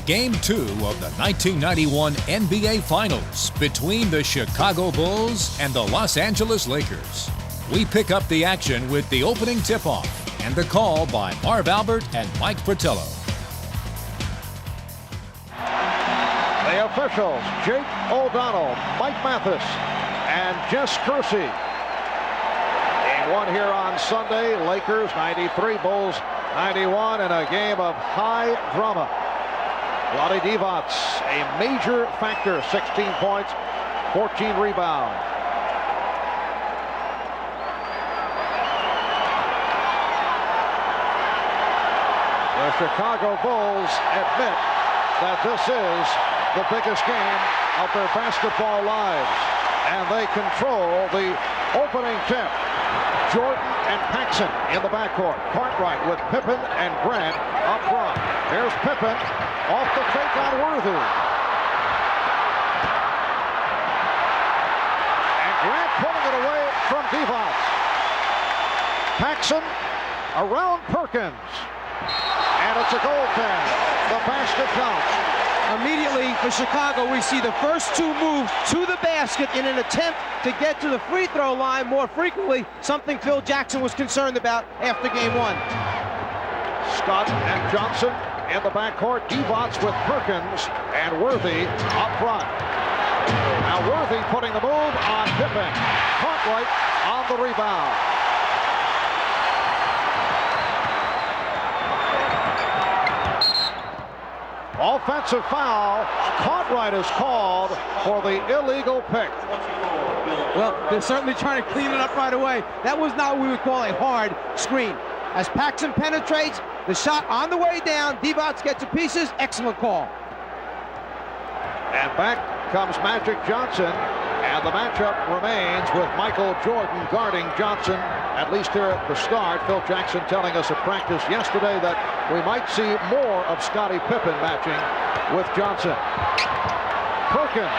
Game 2 of the 1991 NBA Finals between the Chicago Bulls and the Los Angeles Lakers. We pick up the action with the opening tip-off and the call by Marv Albert and Mike Fratello. The officials, Jake O'Donnell, Mike Mathis, and Jess Kersey. Game 1 here on Sunday, Lakers 93, Bulls 91, in a game of high drama. Vlade Divac, a major factor, 16 points, 14 rebounds. The Chicago Bulls admit that this is the biggest game of their basketball lives, and they control the opening tip. Jordan and Paxson in the backcourt. Cartwright with Pippen and Grant up front. Here's Pippen off the fake on Worthy. And Grant pulling it away from Divac. Paxson around Perkins. And it's a goaltend. The basket counts. Immediately for Chicago, we see the first two moves to the basket in an attempt to get to the free throw line more frequently, something Phil Jackson was concerned about after game 1. Scott and Johnson in the backcourt. Divac with Perkins and Worthy up front. Now Worthy putting the move on Pippen. Cartwright on the rebound. Offensive foul. Cartwright is called for the illegal pick. Well, they're certainly trying to clean it up right away. That was not what we would call a hard screen. As Paxson penetrates, the shot on the way down, Divac gets to pieces, excellent call. And back comes Magic Johnson, and the matchup remains with Michael Jordan guarding Johnson, at least here at the start. Phil Jackson telling us at practice yesterday that we might see more of Scottie Pippen matching with Johnson. Perkins.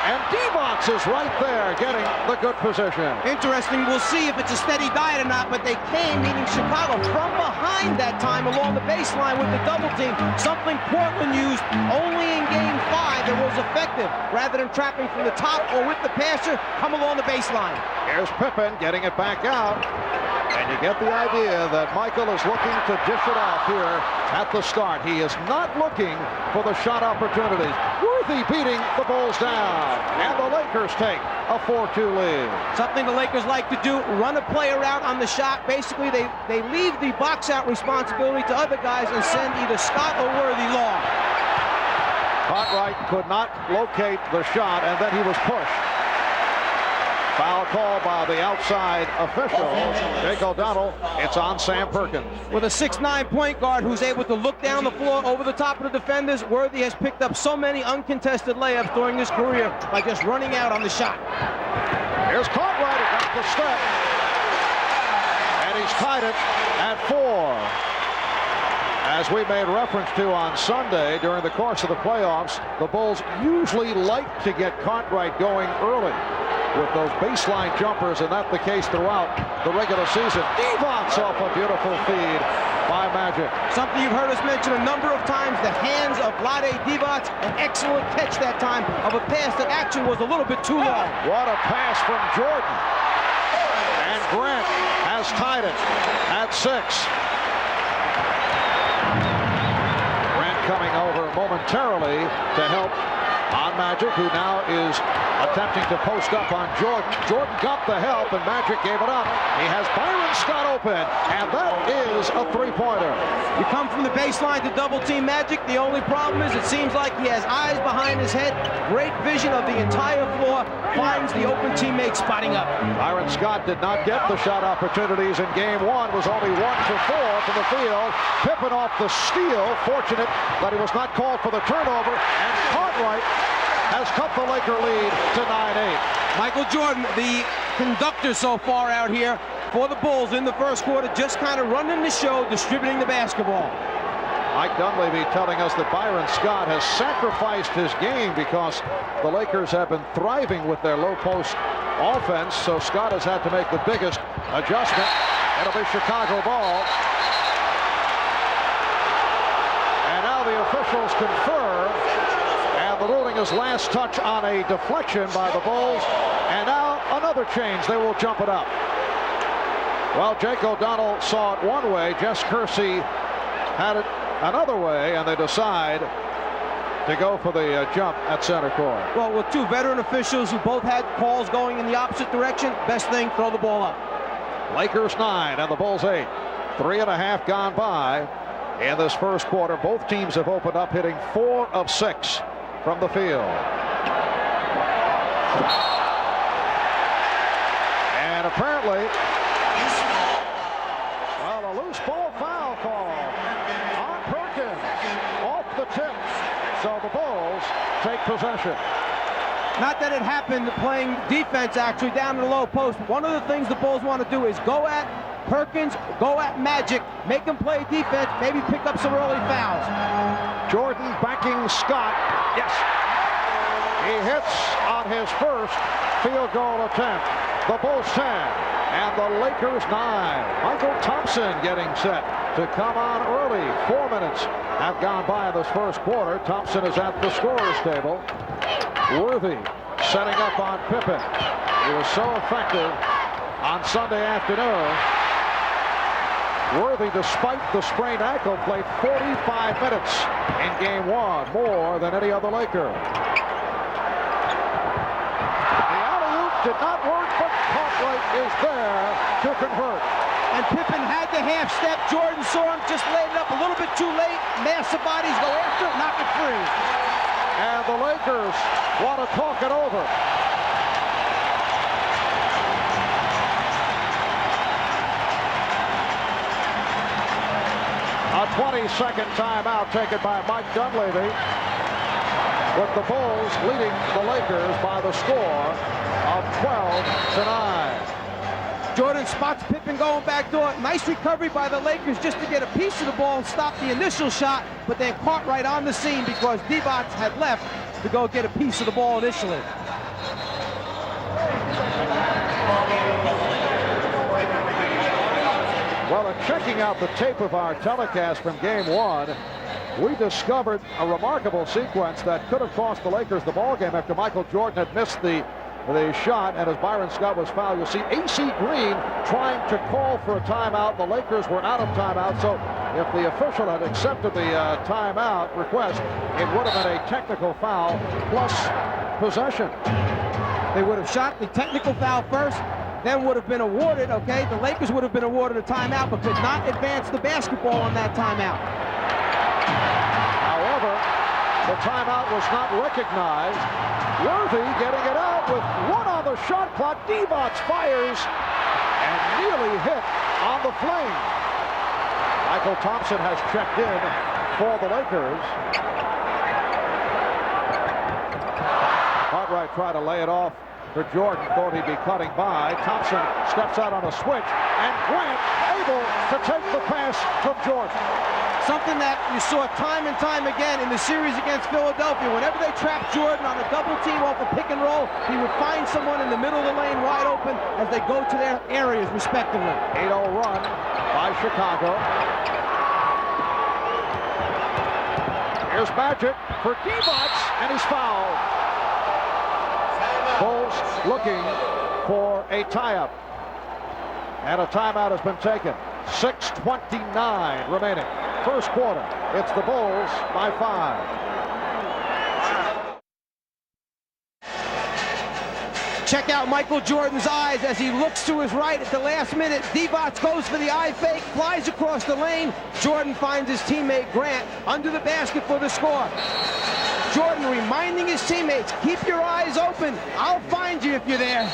And Divac is right there getting the good position. Interesting. We'll see if it's a steady diet or not, but they came, meaning Chicago, from behind that time along the baseline with the double team, something Portland used only in game 5 that was effective. Rather than trapping from the top or with the passer, come along the baseline. Here's Pippen getting it back out. And you get the idea that Michael is looking to dish it off here at the start. He is not looking for the shot opportunities. Worthy beating the Bulls down. And the Lakers take a 4-2 lead. Something the Lakers like to do, run a player out on the shot. Basically, they leave the box-out responsibility to other guys and send either Scott or Worthy long. Cartwright could not locate the shot, and then he was pushed. Foul call by the outside official, Jake O'Donnell. It's on Sam Perkins. With a 6'9" point guard who's able to look down the floor over the top of the defenders, Worthy has picked up so many uncontested layups during his career by just running out on the shot. Here's Cartwright, he got the step. And he's tied it at 4. As we made reference to on Sunday, during the course of the playoffs, the Bulls usually like to get Cartwright going early with those baseline jumpers, and that's the case throughout the regular season. Divac off a beautiful feed by Magic. Something you've heard us mention a number of times, the hands of Vlade Divac, an excellent catch that time of a pass that actually was a little bit too long. What a pass from Jordan. And Grant has tied it at 6. Grant coming over momentarily to help on Magic, who now is attempting to post up on Jordan. Jordan got the help, and Magic gave it up. He has Byron Scott open, and that is a three-pointer. You come from the baseline to double-team Magic. The only problem is it seems like he has eyes behind his head, great vision of the entire floor, finds the open teammate spotting up. Byron Scott did not get the shot opportunities in game 1, was only 1 for 4 from the field. Pippen off the steal, fortunate that he was not called for the turnover, and Cartwright has cut the Laker lead to 9-8. Michael Jordan, the conductor so far out here for the Bulls in the first quarter, just kind of running the show, distributing the basketball. Mike Dunleavy telling us that Byron Scott has sacrificed his game because the Lakers have been thriving with their low post offense, so Scott has had to make the biggest adjustment. It'll be Chicago ball. And now the officials confer, and the ruling is last touch on a deflection by the Bulls. And now another change. They will jump it up. Well, Jake O'Donnell saw it one way. Jess Kersey had it another way, and they decide to go for the jump at center court. Well, with two veteran officials who both had calls going in the opposite direction, best thing, throw the ball up. Lakers 9 and the Bulls 8. 3.5 gone by in this first quarter. Both teams have opened up hitting 4 of 6 from the field. And apparently, well, a loose ball foul call on Perkins off the tip. So the Bulls take possession. Not that it happened playing defense actually down in the low post. One of the things the Bulls want to do is go at Perkins, go at Magic, make him play defense, maybe pick up some early fouls. Jordan backing Scott. Yes. He hits on his first field goal attempt. The Bulls 10 and the Lakers 9. Michael Thompson getting set to come on early. 4 minutes have gone by in this first quarter. Thompson is at the scorer's table. Worthy setting up on Pippen. He was so effective on Sunday afternoon. Worthy, despite the sprained ankle, played 45 minutes in game 1, more than any other Laker. The alley-oop did not work, but Cartwright is there to convert. And Pippen had the half step. Jordan saw him, just laid it up a little bit too late. Massive bodies go after it, knock it free. And the Lakers want to talk it over. A 20-second timeout taken by Mike Dunleavy, with the Bulls leading the Lakers by the score of 12-9. Jordan spots Pippen going back door. Nice recovery by the Lakers just to get a piece of the ball and stop the initial shot, but then Cartwright on the scene because Divac had left to go get a piece of the ball initially. Well, in checking out the tape of our telecast from game 1, we discovered a remarkable sequence that could have cost the Lakers the ball game after Michael Jordan had missed the shot, and as Byron Scott was fouled. You'll see A.C. Green trying to call for a timeout. The Lakers were out of timeout, so if the official had accepted the timeout request, it would have been a technical foul plus possession. They would have shot the technical foul first, then would have been awarded, okay? The Lakers would have been awarded a timeout, but could not advance the basketball on that timeout. However, the timeout was not recognized. Worthy getting it out with 1 on the shot clock. Divac fires and nearly hit on the flame. Michael Thompson has checked in for the Lakers. Cartwright tried to lay it off for Jordan, thought he'd be cutting by. Thompson steps out on a switch, and Grant able to take the pass from Jordan. Something that you saw time and time again in the series against Philadelphia. Whenever they trapped Jordan on a double team off a pick and roll, he would find someone in the middle of the lane wide open as they go to their areas respectively. 8-0 run by Chicago. Here's Magic for Divac, and he's fouled. Bulls looking for a tie-up. And a timeout has been taken. 6:29 remaining. First quarter. It's the Bulls by 5. Check out Michael Jordan's eyes as he looks to his right at the last minute. Divac goes for the eye fake, flies across the lane. Jordan finds his teammate Grant under the basket for the score. Jordan reminding his teammates, keep your eyes open. I'll find you if you're there.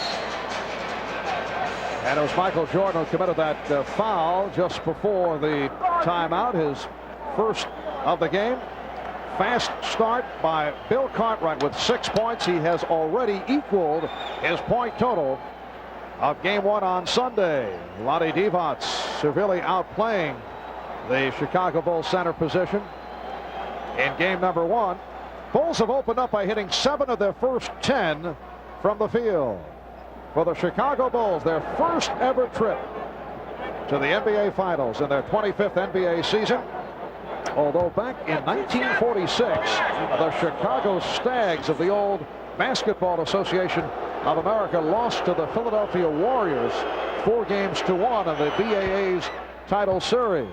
And it was Michael Jordan who committed that foul just before the timeout, his first of the game. Fast start by Bill Cartwright with 6 points. He has already equaled his point total of game 1 on Sunday. Lonnie Divac severely outplaying the Chicago Bulls center position in game number 1. Bulls have opened up by hitting 7 of their first 10 from the field. For the Chicago Bulls, their first ever trip to the NBA Finals in their 25th NBA season. Although back in 1946, the Chicago Stags of the old Basketball Association of America lost to the Philadelphia Warriors 4-1 in the BAA's title series.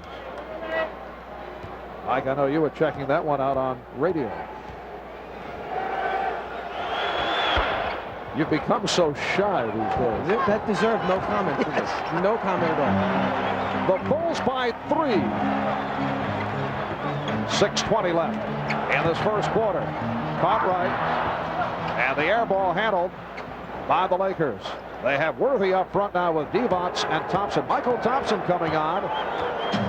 Mike, I know you were checking that one out on radio. You've become so shy these days. That deserved no comment. No comment at all. The Bulls by 3. 6:20 left in this first quarter. Cartwright, and the air ball handled by the Lakers. They have Worthy up front now with Divac and Thompson. Michael Thompson coming on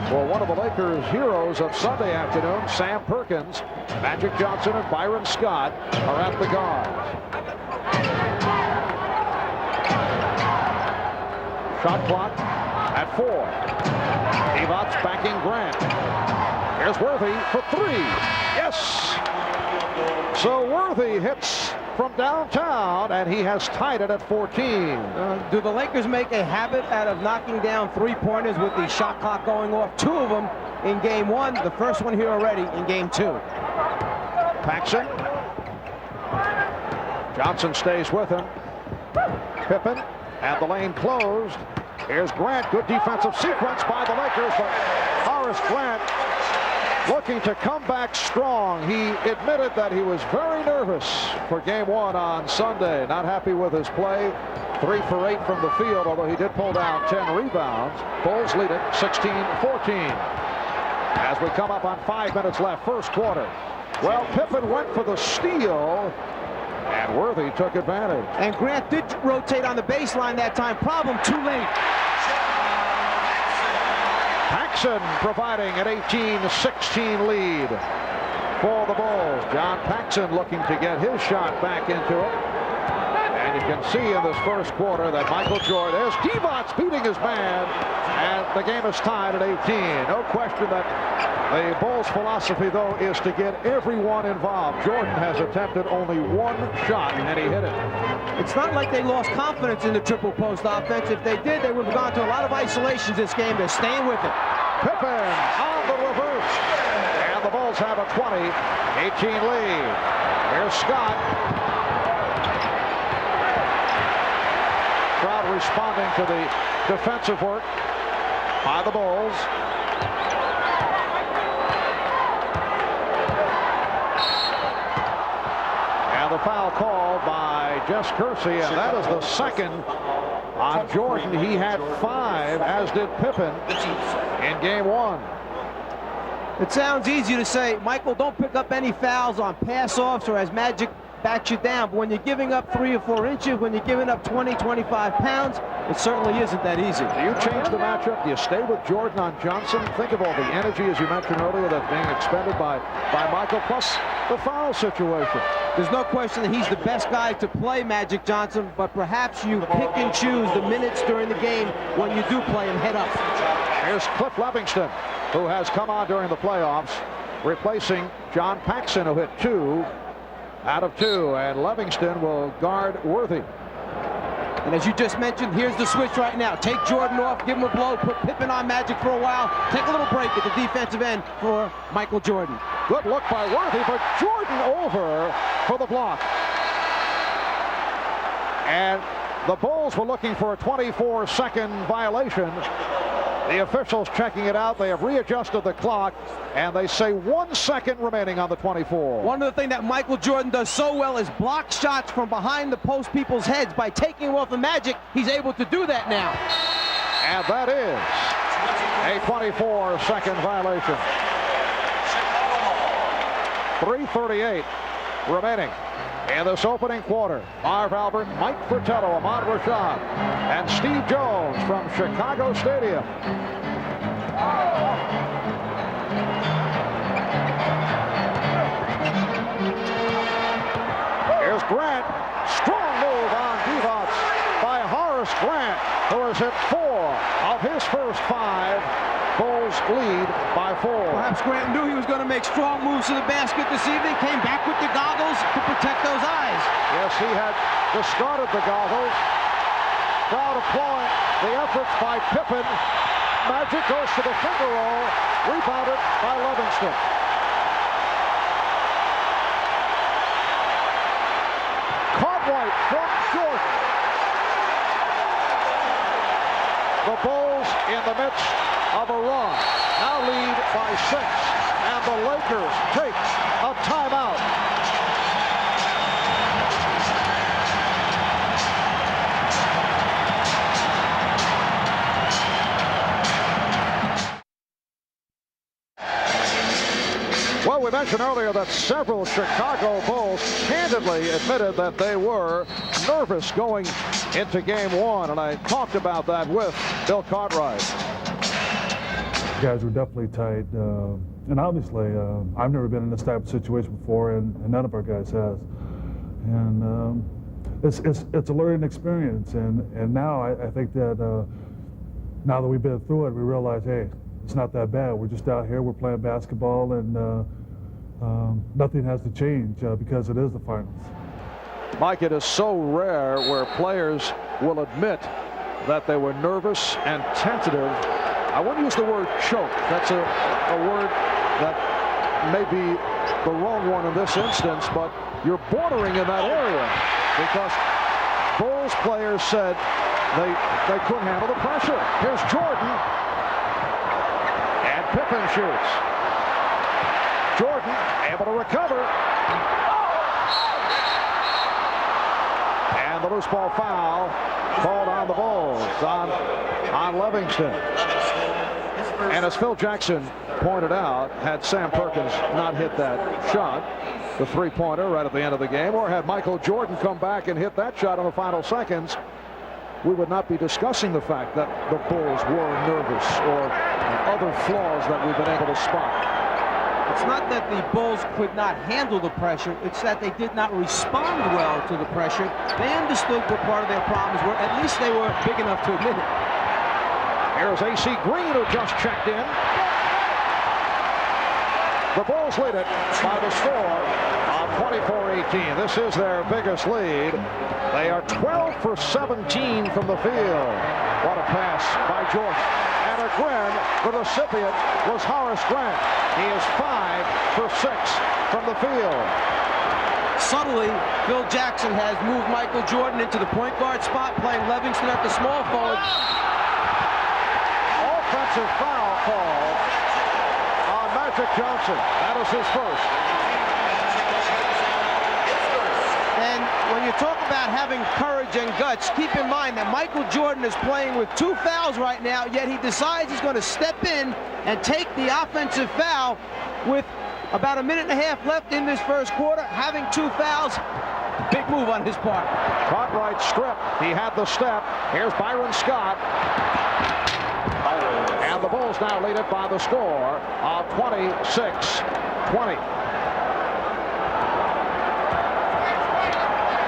for one of the Lakers' heroes of Sunday afternoon, Sam Perkins. Magic Johnson and Byron Scott are at the guards. Shot clock at 4. Divac backing Grant. Here's Worthy for 3. Yes! So Worthy hits from downtown, and he has tied it at 14. Do the Lakers make a habit out of knocking down three-pointers with the shot clock going off? 2 of them in game 1. The first one here already in game 2. Paxson. Johnson stays with him. Pippen, and the lane closed. Here's Grant. Good defensive sequence by the Lakers, but Horace Grant looking to come back strong. He admitted that he was very nervous for game 1 on Sunday. Not happy with his play. 3 for 8 from the field, although he did pull down 10 rebounds. Bulls lead it 16-14. As we come up on 5 minutes left, first quarter. Well, Pippen went for the steal, and Worthy took advantage. And Grant did rotate on the baseline that time. Problem, too late. Paxson providing an 18-16 lead for the Bulls. John Paxson looking to get his shot back into it. And you can see in this first quarter that Michael Jordan is Divac beating his man, and the game is tied at 18. No question that the Bulls' philosophy, though, is to get everyone involved. Jordan has attempted only 1 shot, and he hit it. It's not like they lost confidence in the triple post offense. If they did, they would have gone to a lot of isolations this game. They're staying with it. Pippen on the reverse, and the Bulls have a 20-18 lead. Here's Scott. Crowd responding to the defensive work by the Bulls. And the foul called by Jess Kersey, and that is the second on Jordan. He had 5, as did Pippen, in game 1. It sounds easy to say, Michael, don't pick up any fouls on pass-offs or as Magic backs you down. But when you're giving up 3 or 4 inches, when you're giving up 20, 25 pounds, it certainly isn't that easy. Do you change the matchup? Do you stay with Jordan on Johnson? Think of all the energy, as you mentioned earlier, that's being expended by Michael, plus the foul situation. There's no question that he's the best guy to play Magic Johnson, but perhaps you pick and choose the minutes during the game when you do play him head up. Here's Cliff Levingston, who has come on during the playoffs, replacing John Paxson, who hit 2 out of 2, and Levingston will guard Worthy. And as you just mentioned, here's the switch right now. Take Jordan off, give him a blow, put Pippen on Magic for a while, take a little break at the defensive end for Michael Jordan. Good look by Worthy, but Jordan over for the block. And the Bulls were looking for a 24-second violation. The officials checking it out. They have readjusted the clock, and they say 1 second remaining on the 24. One of the things that Michael Jordan does so well is block shots from behind the post people's heads. By taking him off the Magic, he's able to do that now. And that is a 24-second violation. 3:38 remaining in this opening quarter. Marv Albert, Mike Fratello, Ahmad Rashad, and Steve Jones from Chicago Stadium. Here's Grant. Strong move on Divac by Horace Grant, who has hit 4 of his first 5. Bulls lead by 4. Perhaps Grant knew he was going to make strong moves to the basket this evening. Came back with the goggles to protect those eyes. Yes, he had discarded the goggles. Crowd applauding the efforts by Pippen. Magic goes to the finger roll. Rebounded by Livingston. Cartwright from Jordan. The Bulls in the midst of a run. Now lead by 6. And the Lakers take a timeout. Well, we mentioned earlier that several Chicago Bulls candidly admitted that they were nervous going into game 1, and I talked about that with Bill Cartwright. Guys were definitely tight, and obviously I've never been in this type of situation before, and none of our guys has. And it's a learning experience, and now I think that now that we've been through it, we realize, hey, it's not that bad. We're just out here, we're playing basketball, and nothing has to change because it is the finals. Mike, it is so rare where players will admit that they were nervous and tentative. I wouldn't use the word choke. That's a word that may be the wrong one in this instance, but you're bordering in that area because Bulls players said they couldn't handle the pressure. Here's Jordan, and Pippen shoots. Jordan able to recover. And the loose ball foul called on the Bulls, on Livingston. And as Phil Jackson pointed out, had Sam Perkins not hit that shot, the three-pointer right at the end of the game, or had Michael Jordan come back and hit that shot in the final seconds, we would not be discussing the fact that the Bulls were nervous or other flaws that we've been able to spot. It's not that the Bulls could not handle the pressure. It's that they did not respond well to the pressure. They understood what part of their problems were. At least they were big enough to admit it. Here's A.C. Green, who just checked in. The Bulls lead it by the score of 24-18. This is their biggest lead. They are 12 for 17 from the field. What a pass by Jordan. And again, the recipient was Horace Grant. He is 5 for 6 from the field. Subtly, Phil Jackson has moved Michael Jordan into the point guard spot, playing Livingston at the small forward. Offensive foul call on Magic Johnson. That is his first. And when you talk about having courage and guts, keep in mind that Michael Jordan is playing with 2 fouls right now, yet he decides he's going to step in and take the offensive foul with about a minute and a half left in this first quarter, having 2 fouls. Big move on his part. Cartwright strip. He had the step. Here's Byron Scott. And the Bulls now lead it by the score of 26-20.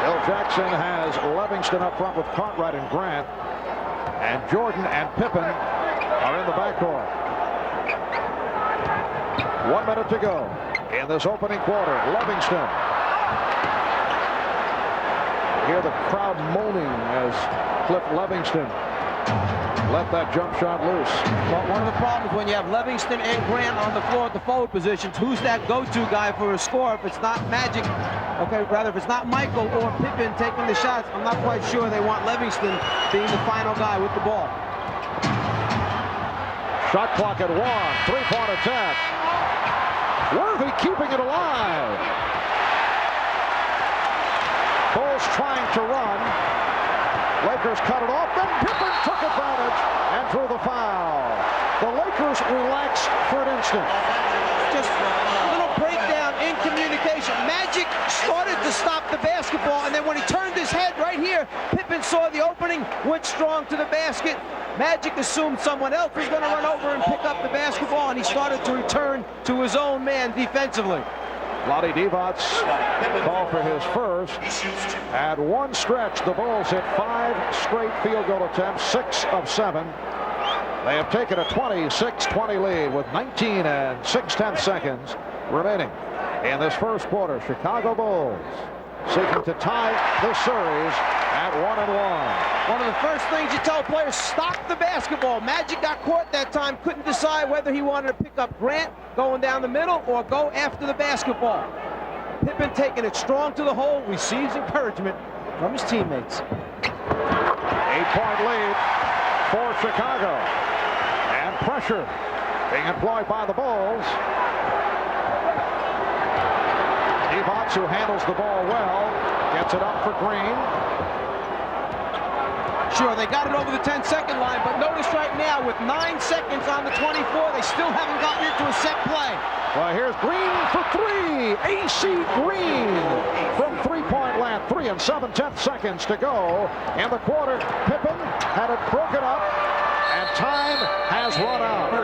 Phil Jackson has Livingston up front with Cartwright and Grant. And Jordan and Pippen are in the backcourt. 1 minute to go in this opening quarter. Livingston. Hear the crowd moaning as Cliff Livingston let that jump shot loose. Well, one of the problems when you have Livingston and Grant on the floor at the forward positions, who's that go-to guy for a score? If it's not Magic, okay, rather if it's not Michael or Pippen taking the shots, I'm not quite sure they want Livingston being the final guy with the ball. Shot clock at 1. 3-point attack. Worthy keeping it alive. Bulls trying to run. Lakers cut it off, then Pippen took advantage and drew the foul. The Lakers relaxed for an instant. Just a little breakdown in communication. Magic started to stop the basketball, and then when he turned his head right here, Pippen saw the opening, went strong to the basket. Magic assumed someone else was going to run over and pick up the basketball, and he started to return to his own man defensively. Vlade Divac called for his first. At one stretch, the Bulls hit 5 straight field goal attempts, 6 of 7. They have taken a 26-20 lead with 19 and 6/10 seconds remaining in this first quarter. Chicago Bulls seeking to tie the series at 1-1. One of the first things you tell players, stop the basketball. Magic got caught that time, couldn't decide whether he wanted to pick up Grant going down the middle or go after the basketball. Pippen taking it strong to the hole, receives encouragement from his teammates. 8-point lead for Chicago. And pressure being employed by the Bulls. Divac, who handles the ball well, gets it up for Green. Sure, they got it over the 10-second line, but notice right now, with 9 seconds on the 24, they still haven't gotten into a set play. Well, here's Green for three. AC Green from three-point land. 3 7/10 seconds to go in the quarter. Pippen had it broken up, and time has run out. A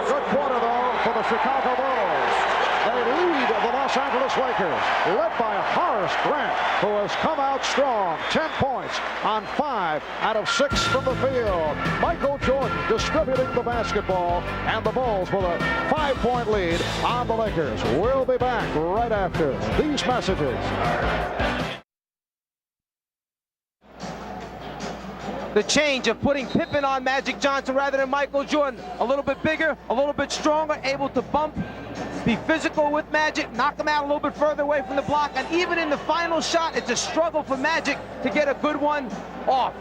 good quarter, though, for the Chicago Bulls. They lead the Los Angeles Lakers, led by Horace Grant, who has come out strong. 10 points on 5 out of 6 from the field. Michael Jordan distributing the basketball, and the Bulls with a 5-point lead on the Lakers. We'll be back right after these messages. The change of putting Pippen on Magic Johnson rather than Michael Jordan. A little bit bigger, a little bit stronger, able to bump, be physical with Magic, knock him out a little bit further away from the block, and even in the final shot, it's a struggle for Magic to get a good one off.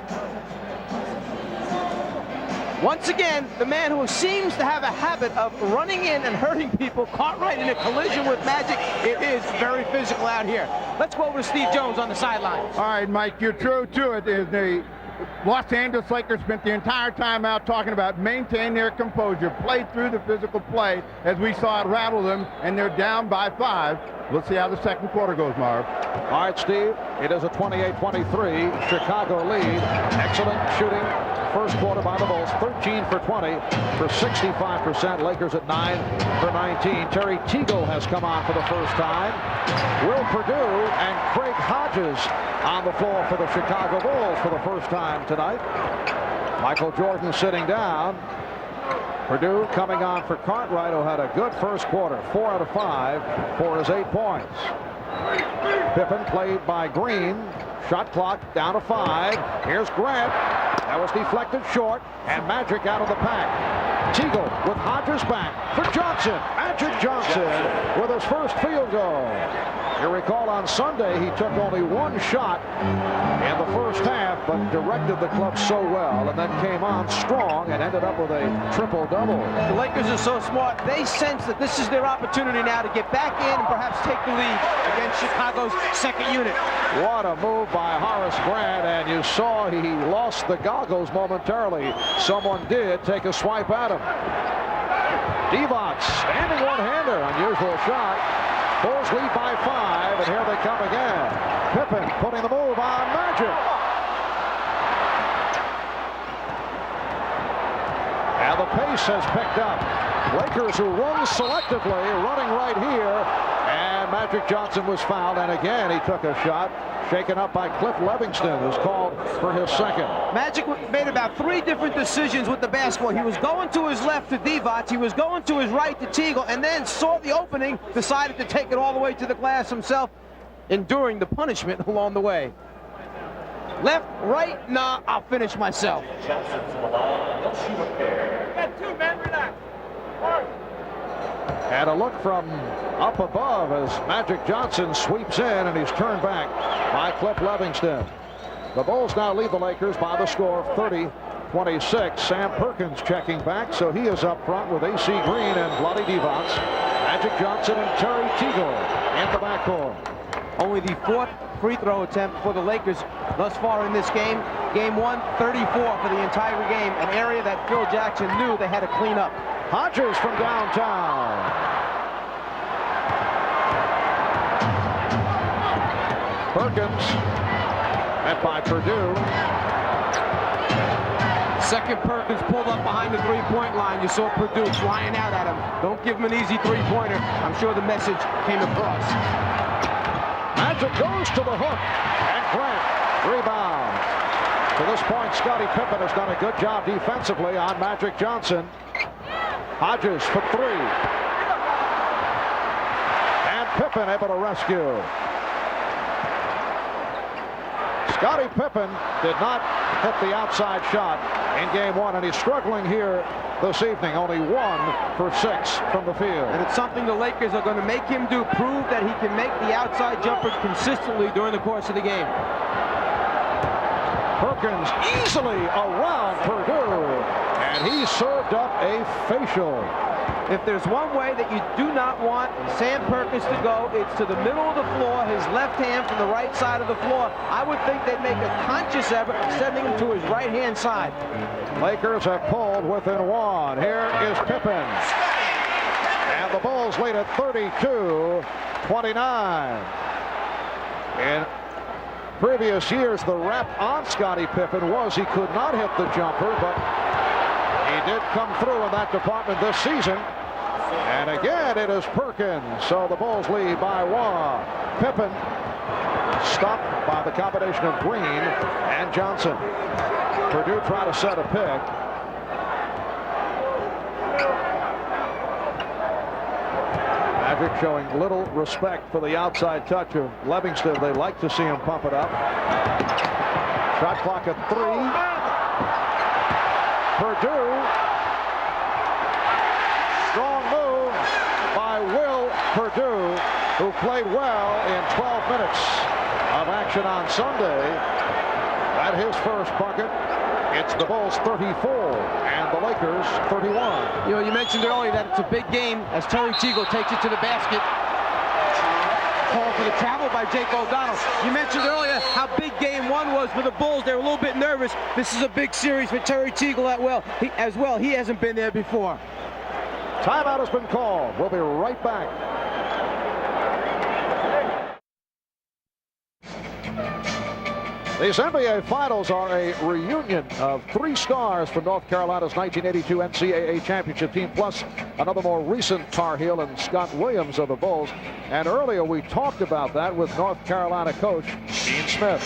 Once again, the man who seems to have a habit of running in and hurting people, caught right in a collision with Magic. It is very physical out here. Let's go over to Steve Jones on the sideline. All right, Mike, you're true to it. The Los Angeles Lakers spent the entire time out talking about maintain their composure, play through the physical play as we saw it rattle them, and they're down by 5. Let's see how the second quarter goes, Marv. All right, Steve, it is a 28-23 Chicago lead. Excellent shooting first quarter by the Bulls. 13 for 20 for 65%. Lakers at 9 for 19. Terry Teagle has come on for the first time. Will Perdue and Craig Hodges on the floor for the Chicago Bulls for the first time tonight. Michael Jordan sitting down. Perdue coming on for Cartwright, who had a good first quarter. 4 out of 5 for his 8 points. Pippen played by Green. Shot clock down to 5. Here's Grant. That was deflected short, and Magic out of the pack. Teagle with Hodges back for Johnson. Magic Johnson with his first field goal. You recall on Sunday he took only 1 shot in the first half, but directed the club so well, and then came on strong and ended up with a triple-double. The Lakers are so smart. They sense that this is their opportunity now to get back in and perhaps take the lead against Chicago's second unit. What a move by Horace Grant, and you saw he lost the goggles momentarily. Someone did take a swipe at him. Divac standing one-hander, unusual shot. Bulls lead by 5, and here they come again. Pippen putting the move on Magic. And the pace has picked up. Lakers who run selectively, running right here. And Magic Johnson was fouled, and again he took a shot. Shaken up by Cliff Livingston, who's called for his second. Magic made about 3 different decisions with the basketball. He was going to his left to Divac, he was going to his right to Teagle, and then saw the opening, decided to take it all the way to the glass himself, enduring the punishment along the way. Left, right, nah, I'll finish myself. Got 2 men, relax. And a look from up above as Magic Johnson sweeps in, and he's turned back by Cliff Livingston. The Bulls now lead the Lakers by the score of 30-26. Sam Perkins checking back, so he is up front with AC Green and Vlade Divac. Magic Johnson and Terry Teagle in the backcourt. Only the 4th free throw attempt for the Lakers thus far in this game. Game 1, 34 for the entire game, an area that Phil Jackson knew they had to clean up. Hodges from downtown. Perkins met by Perdue. Second Perkins pulled up behind the three-point line. You saw Perdue flying out at him. Don't give him an easy three-pointer. I'm sure the message came across. Magic goes to the hook, and Grant rebounds. To this point, Scottie Pippen has done a good job defensively on Magic Johnson. Hodges for 3. And Pippen able to rescue. Scottie Pippen did not hit the outside shot in game one, and he's struggling here this evening. Only 1 for 6 from the field. And it's something the Lakers are going to make him do, prove that he can make the outside jumper consistently during the course of the game. Perkins easily around Purdue, and he served up a facial. If there's one way that you do not want Sam Perkins to go, it's to the middle of the floor, his left hand from the right side of the floor. I would think they'd make a conscious effort of sending him to his right-hand side. Lakers have pulled within 1. Here is Pippen. And the Bulls lead at 32-29. In previous years, the rap on Scottie Pippen was he could not hit the jumper, but he did come through in that department this season. And again, it is Perkins. So the Bulls lead by 1. Pippen stopped by the combination of Green and Johnson. Purdue trying to set a pick. Magic showing little respect for the outside touch of Livingston. They like to see him pump it up. Shot clock at 3. Purdue. Strong move by Will Purdue, who played well in 12 minutes of action on Sunday. At his first bucket, it's the Bulls 34 and the Lakers 31. You know, you mentioned earlier that it's a big game as Terry Teagle takes it to the basket. Call for the travel by Jake O'Donnell. You mentioned earlier how big game one was for the Bulls. They were a little bit nervous. This is a big series for Terry Teagle as well. He hasn't been there before. Timeout has been called. We'll be right back. These NBA Finals are a reunion of 3 stars from North Carolina's 1982 NCAA championship team, plus another more recent Tar Heel and Scott Williams of the Bulls. And earlier we talked about that with North Carolina coach Dean Smith.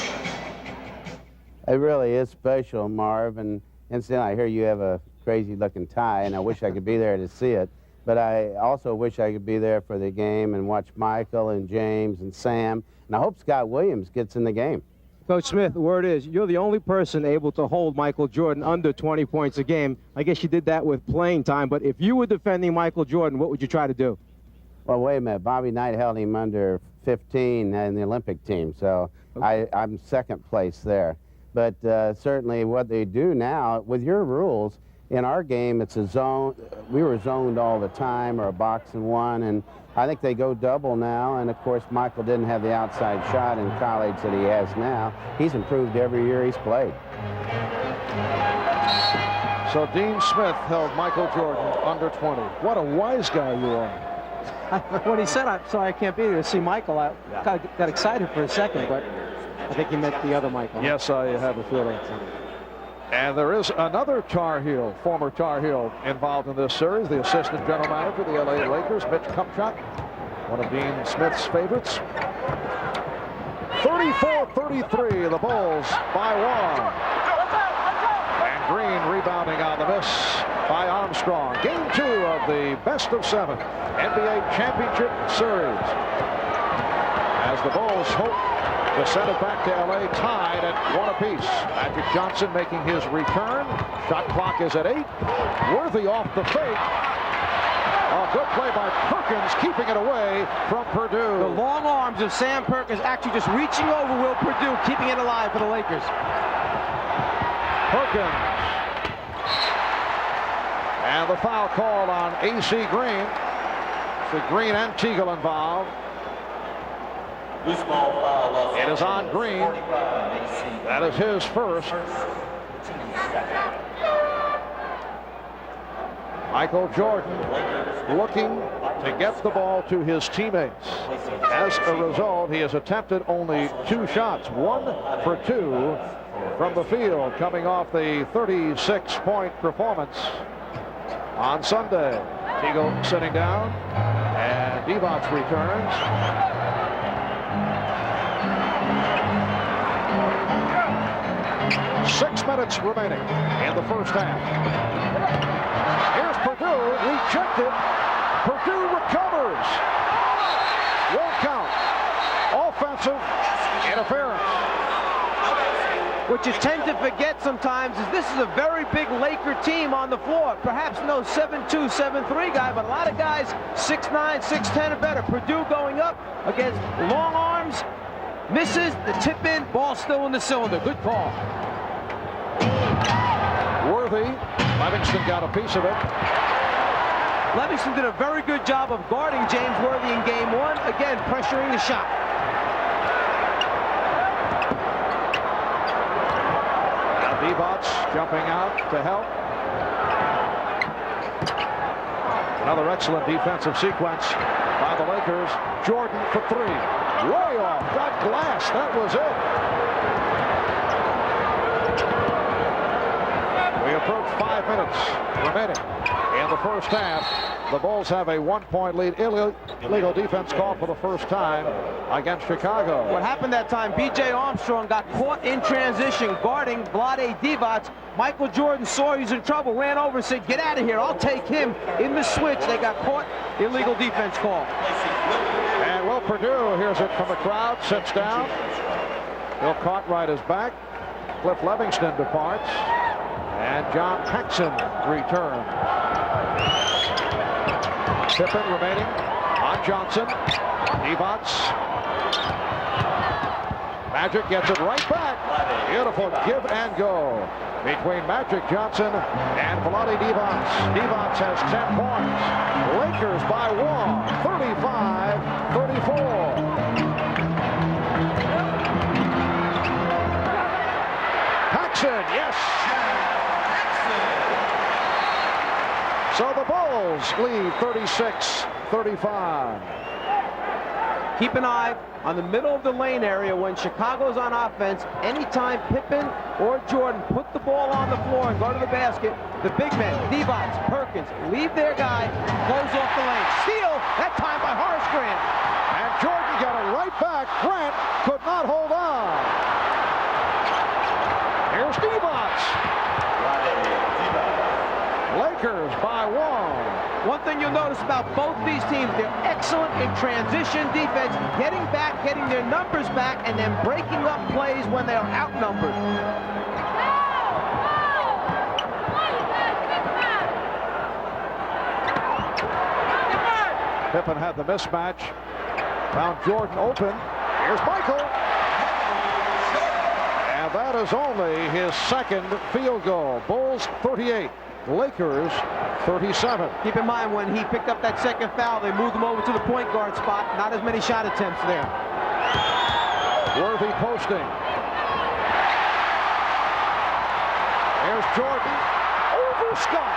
It really is special, Marv. And incidentally, I hear you have a crazy-looking tie, and I wish I could be there to see it. But I also wish I could be there for the game and watch Michael and James and Sam. And I hope Scott Williams gets in the game. Coach Smith, the word is you're the only person able to hold Michael Jordan under 20 points a game. I guess you did that with playing time, but if you were defending Michael Jordan, what would you try to do? Well, wait a minute. Bobby Knight held him under 15 in the Olympic team, so okay. I'm second place there. But certainly what they do now, with your rules, in our game, it's a zone. We were zoned all the time, or a box and one, and I think they go double now. And of course, Michael didn't have the outside shot in college that he has now. He's improved every year he's played. So Dean Smith held Michael Jordan under 20. What a wise guy you are. When he said, I'm sorry I can't be there to see Michael, I got excited for a second, but I think he meant the other Michael. Yes, I have a feeling. And there is another Tar Heel, former Tar Heel, involved in this series, the assistant general manager of the LA Lakers, Mitch Kupchak, one of Dean Smith's favorites. 34-33, the Bulls by 1. And Green rebounding on the miss by Armstrong. Game 2 of the best of 7 NBA championship series. As the Bulls hope to send it back to LA, tied at 1 apiece. Magic Johnson making his return. Shot clock is at 8. Worthy off the fake. A good play by Perkins, keeping it away from Purdue. The long arms of Sam Perkins actually just reaching over Will Purdue, keeping it alive for the Lakers. Perkins. And the foul called on A.C. Green. So Green and Teagle involved. It is on Green. That is his first. Michael Jordan looking to get the ball to his teammates. As a result, he has attempted only 2 shots, 1 for 2 from the field, coming off the 36-point performance on Sunday. Teagle sitting down, and Divac returns. Six minutes remaining in the first half. Here's Purdue, rejected. Purdue recovers. Won't count. Offensive interference. What you tend to forget sometimes is this is a very big Laker team on the floor. Perhaps no 7'2", 7'3" guy, but a lot of guys 6'9", 6'10" or better. Purdue going up against long arms, misses the tip in, ball still in the cylinder. Good call. Worthy. Livingston got a piece of it. Livingston did a very good job of guarding James Worthy in game one. Again, pressuring the shot. Divac jumping out to help. Another excellent defensive sequence by the Lakers. Jordan for three. Way off. Got glass. That was it. We approach 5 minutes remaining in the first half. The Bulls have a 1-point lead. Illegal defense called for the first time against Chicago. What happened that time, B.J. Armstrong got caught in transition guarding Vlade Divac. Michael Jordan saw he was in trouble, ran over and said, "Get out of here, I'll take him." In the switch, they got caught. Illegal defense call. And Will Purdue hears it from the crowd, sits down. Bill Cartwright is back. Cliff Livingston departs. And John Paxson returns. Pippen remaining on Johnson. Divac. Magic gets it right back. Beautiful give and go between Magic Johnson and Vlade Divac. Divac has 10 points. Lakers by one, 35-34. Paxson, yes. So the Bulls lead 36-35. Keep an eye on the middle of the lane area when Chicago's on offense. Anytime Pippen or Jordan put the ball on the floor and go to the basket, the big men, Divac, Perkins, leave their guy, close off the lane. Steal, that time by Horace Grant. And Jordan got it right back. Grant could not hold on. Here's Divac. Lakers by one. One thing you'll notice about both these teams, they're excellent in transition defense, getting back, getting their numbers back, and then breaking up plays when they're outnumbered. Pippen had the mismatch. Found Jordan open. Here's Michael. And that is only his second field goal. Bulls 38. Lakers 37. Keep in mind, when he picked up that second foul, they moved him over to the point guard spot. Not as many shot attempts there. Worthy posting. There's Jordan over Scott.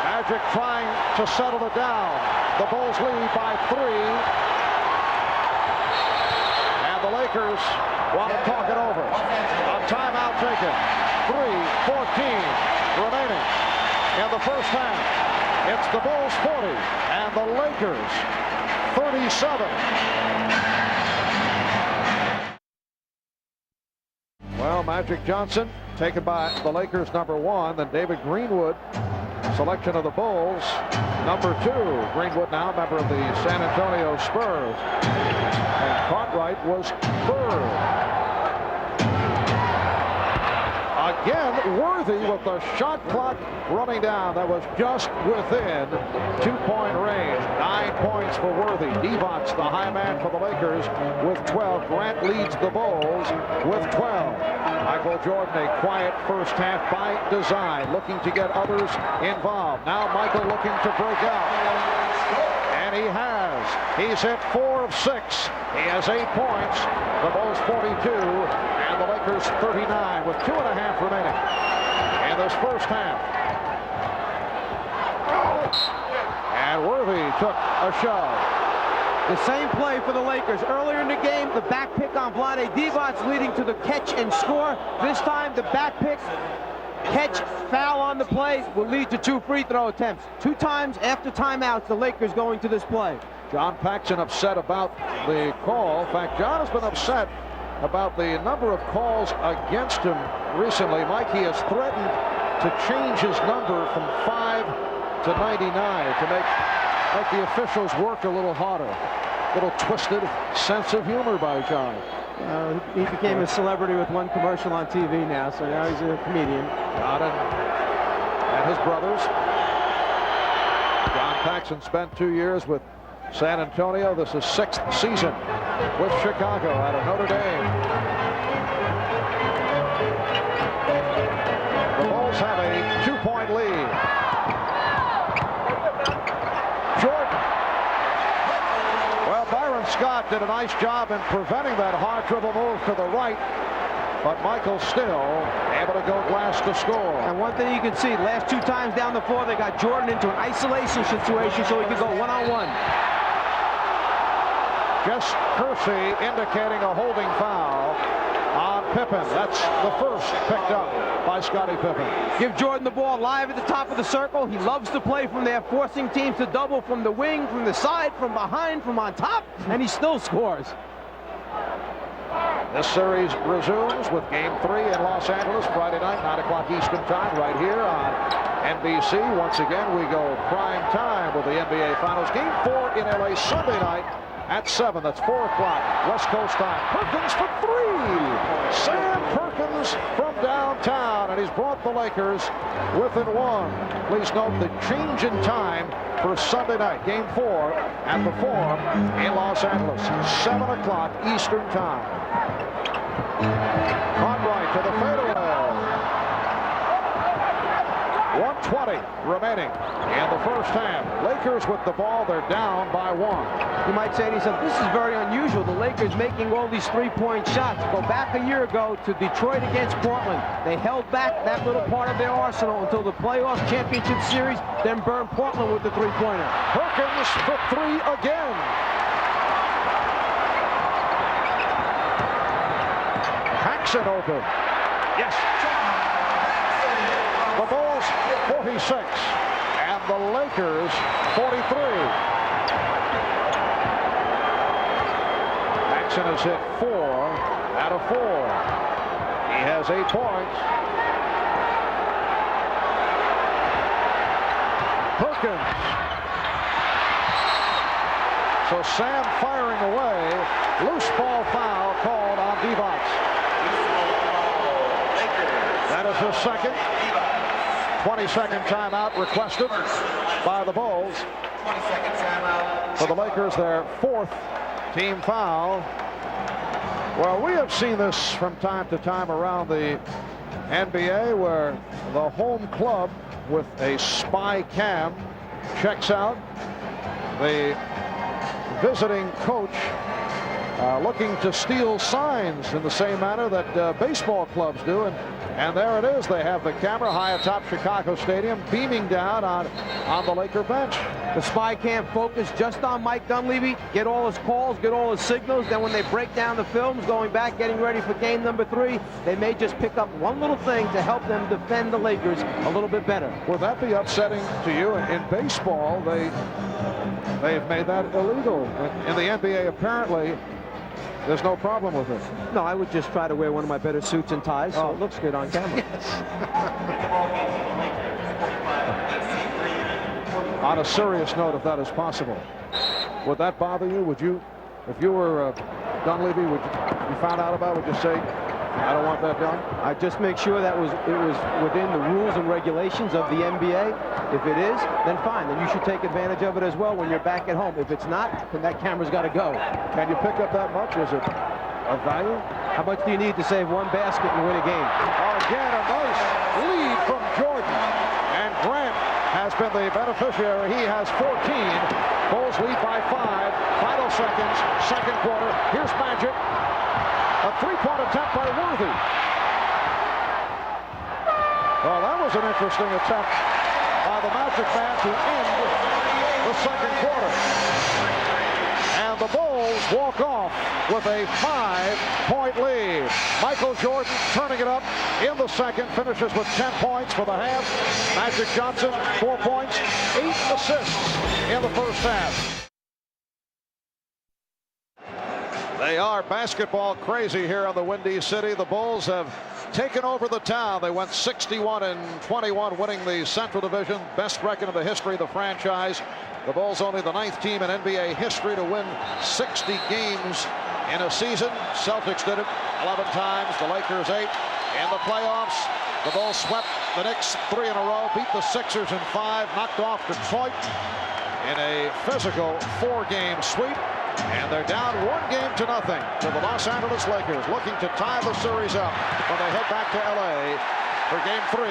Magic trying to settle it down. The Bulls lead by 3. The Lakers want to talk it over. A timeout taken. 3:14 remaining in the first half. It's the Bulls 40 and the Lakers 37. Well, Magic Johnson taken by the Lakers #1. Then David Greenwood, selection of the Bulls, #2. Greenwood now member of the San Antonio Spurs. And Cartwright was third. Again, Worthy with the shot clock running down. That was just within 2-point range. 9 points for Worthy. Divac, the high man for the Lakers, with 12. Grant leads the Bulls with 12. Michael Jordan, a quiet first half by design, looking to get others involved. Now Michael looking to break out. And he has. He's hit 4 of 6. He has 8 points. The Bulls 42 and the Lakers 39 with 2.5 remaining in this first half. And Worthy took a shove. The same play for the Lakers. Earlier in the game, the back pick on Vlade Divac leading to the catch and score. This time, the back pick, catch, foul on the play will lead to 2 free throw attempts. 2 times after timeouts, the Lakers going to this play. John Paxson upset about the call. In fact, John has been upset about the number of calls against him recently. Mike, he has threatened to change his number from 5 to 99 to make make the officials work a little harder. A little twisted sense of humor by John. He became a celebrity with one commercial on TV now, so now he's a comedian. John and his brothers. John Paxson spent 2 years with San Antonio. This is 6th season with Chicago out of Notre Dame. The Bulls have a 2-point lead. Jordan. Well, Byron Scott did a nice job in preventing that hard dribble move to the right, but Michael still able to go glass to score. And one thing you can see, last 2 times down the floor, they got Jordan into an isolation situation so he could go one-on-one. Jess Kersey indicating a holding foul on Pippen. That's the first picked up by Scottie Pippen. Give Jordan the ball live at the top of the circle. He loves to play from there, forcing teams to double from the wing, from the side, from behind, from on top, and he still scores. This series resumes with Game 3 in Los Angeles Friday night, 9 o'clock Eastern Time, right here on NBC. Once again, we go prime time with the NBA Finals. Game 4 in LA Sunday night at 7. That's 4 o'clock West Coast time. Perkins for 3. Sam Perkins from downtown, and he's brought the Lakers within 1. Please note the change in time for Sunday night, Game 4 at the Forum in Los Angeles, 7 o'clock Eastern time. Cartwright to the fadeaway. 1:20 remaining in the first half. Lakers with the ball. They're down by 1. You might say to yourself, this is very unusual. The Lakers making all these three-point shots. Go back a year ago to Detroit against Portland. They held back that little part of their arsenal until the playoff championship series, then burned Portland with the three-pointer. Perkins for 3 again. Paxson open. Yes. The Bulls 46 and the Lakers 43. Paxson has hit 4 out of 4. He has 8 points. Perkins. So Sam firing away. Loose ball foul called on Divac. That is his second. 20-second timeout requested by the Bulls. For the Lakers, their 4th team foul. Well, we have seen this from time to time around the NBA where the home club with a spy cam checks out the visiting coach looking to steal signs in the same manner that baseball clubs do. And there it is. They have the camera high atop Chicago Stadium beaming down on the Laker bench. The spy cam focused just on Mike Dunleavy, get all his calls, get all his signals. Then when they break down the films, going back, getting ready for game number 3, they may just pick up one little thing to help them defend the Lakers a little bit better. Would that be upsetting to you? In baseball, they've made that illegal. In the NBA, apparently, there's no problem with it. No, I would just try to wear one of my better suits and ties so it looks good on camera. Yes. On a serious note, if that is possible, would that bother you? Would you, if you were Dunleavy, would you found out about it, would you say, I don't want that done? I'd just make sure that it was within the rules and regulations of the NBA. If it is, then fine. Then you should take advantage of it as well when you're back at home. If it's not, then that camera's got to go. Can you pick up that much? Is it of value? How much do you need to save one basket and win a game? Again, a nice lead from Jordan. And Grant has been the beneficiary. He has 14. Bulls lead by 5. Final seconds, second quarter. Here's Magic. A three-point attempt by Worthy. Well, that was an interesting attempt by the Magic Man to end the second quarter. And the Bulls walk off with a 5-point lead. Michael Jordan turning it up in the second, finishes with 10 points for the half. Magic Johnson, 4 points, 8 assists in the first half. They are basketball crazy here in the Windy City. The Bulls have taken over the town. They went 61-21, winning the Central Division, best record in the history of the franchise. The Bulls only the 9th team in NBA history to win 60 games in a season. Celtics did it 11 times. The Lakers 8. In the playoffs, the Bulls swept the Knicks 3 in a row, beat the Sixers in 5, knocked off Detroit in a physical 4-game sweep. And they're down 1 game to nothing to the Los Angeles Lakers, looking to tie the series up when they head back to LA for Game 3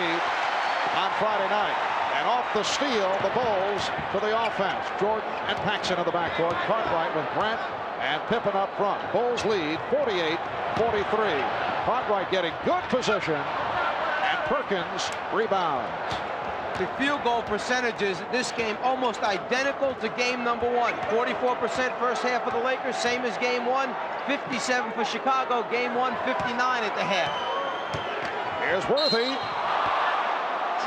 on Friday night. And off the steal, the Bulls to the offense. Jordan and Paxson in the backcourt. Cartwright with Grant and Pippen up front. Bulls lead 48-43. Cartwright getting good position, and Perkins rebounds. The field goal percentages in this game almost identical to game number 1. 44% first half for the Lakers, same as game 1. 57 for Chicago. Game 1, 59 at the half. Here's Worthy.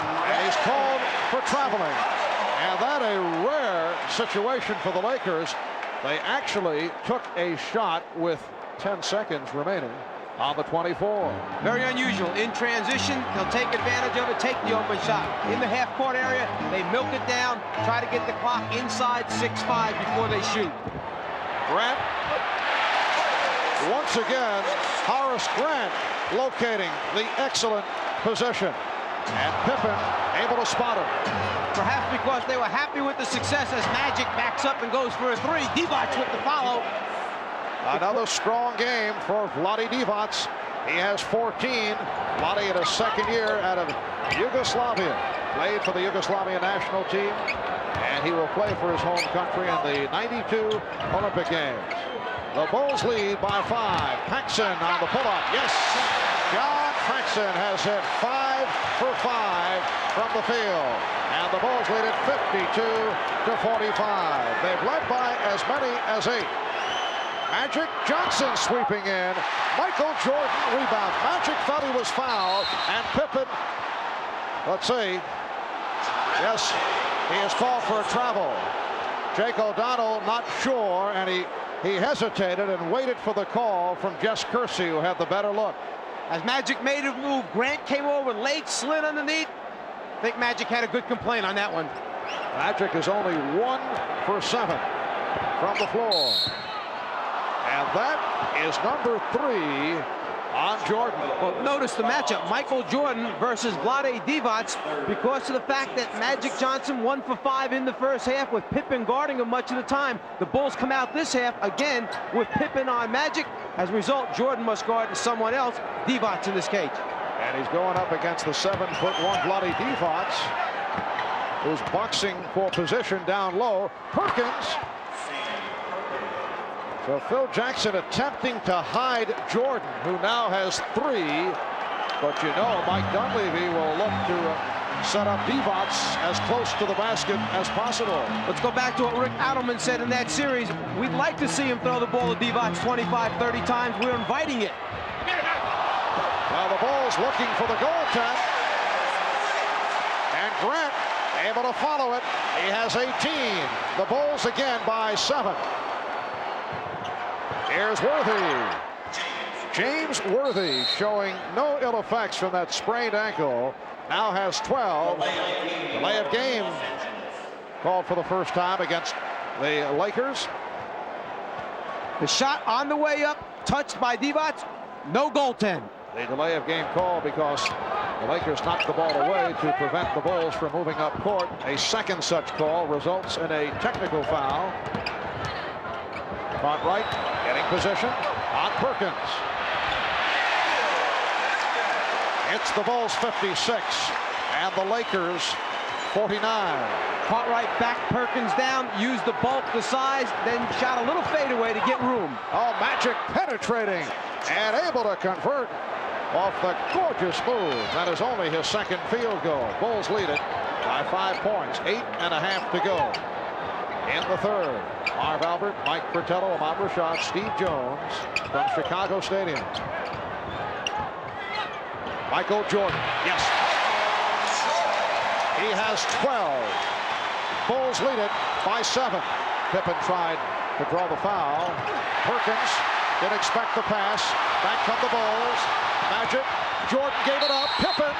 And he's called for traveling. And that a rare situation for the Lakers. They actually took a shot with 10 seconds remaining on the 24. Very unusual. In transition, they'll take advantage of it, take the open shot. In the half-court area, they milk it down, try to get the clock inside 6-5 before they shoot. Grant. Once again, Horace Grant locating the excellent position. And Pippen able to spot him. Perhaps because they were happy with the success as Magic backs up and goes for a 3. Divac with the follow. Another strong game for Vlade Divac. He has 14. Vlade in his second year out of Yugoslavia. Played for the Yugoslavia national team. And he will play for his home country in the '92 Olympic Games. The Bulls lead by 5. Paxson on the pull-up. Yes! John Paxson has hit 5 for 5 from the field. And the Bulls lead it 52-45. They've led by as many as 8. Magic Johnson sweeping in. Michael Jordan rebounds. Magic thought he was fouled. And Pippen, let's see. Yes, he is called for a travel. Jake O'Donnell not sure, and he hesitated and waited for the call from Jess Kersey, who had the better look. As Magic made a move, Grant came over late, slid underneath. I think Magic had a good complaint on that one. Magic is only 1 for 7 from the floor. And that is number 3 on Jordan. Well, notice the matchup, Michael Jordan versus Vlade Divac, because of the fact that Magic Johnson 1 for 5 in the first half with Pippen guarding him much of the time. The Bulls come out this half again with Pippen on Magic. As a result, Jordan must guard someone else, Divac in this case. And he's going up against the 7'1" Vlade Divac, who's boxing for position down low. Perkins. So Phil Jackson attempting to hide Jordan, who now has 3. But you know, Mike Dunleavy will look to set up Divac as close to the basket as possible. Let's go back to what Rick Adelman said in that series. We'd like to see him throw the ball to Divac 25, 30 times. We're inviting it. Well, the Bulls looking for the goal attempt. And Grant able to follow it. He has 18. The Bulls again by 7. Here's Worthy. James Worthy showing no ill effects from that sprained ankle. Now has 12. Delay of game called for the first time against the Lakers. The shot on the way up, touched by Divac, no goaltend. The delay of game call because the Lakers knocked the ball away to prevent the Bulls from moving up court. A second such call results in a technical foul. Cartwright getting position on Perkins. It's the Bulls 56 and the Lakers 49. Cartwright backed Perkins down, used the bulk, the size, then shot a little fadeaway to get room. Oh, Magic penetrating and able to convert off the gorgeous move. That is only his second field goal. Bulls lead it by 5 points. 8.5 to go in the third. Marv Albert, Mike Fratello, Ahmad Rashad, Steve Jones from Chicago Stadium. Michael Jordan, yes. He has 12. Bulls lead it by 7. Pippen tried to draw the foul. Perkins didn't expect the pass. Back come the Bulls. Magic. Jordan gave it up. Pippen.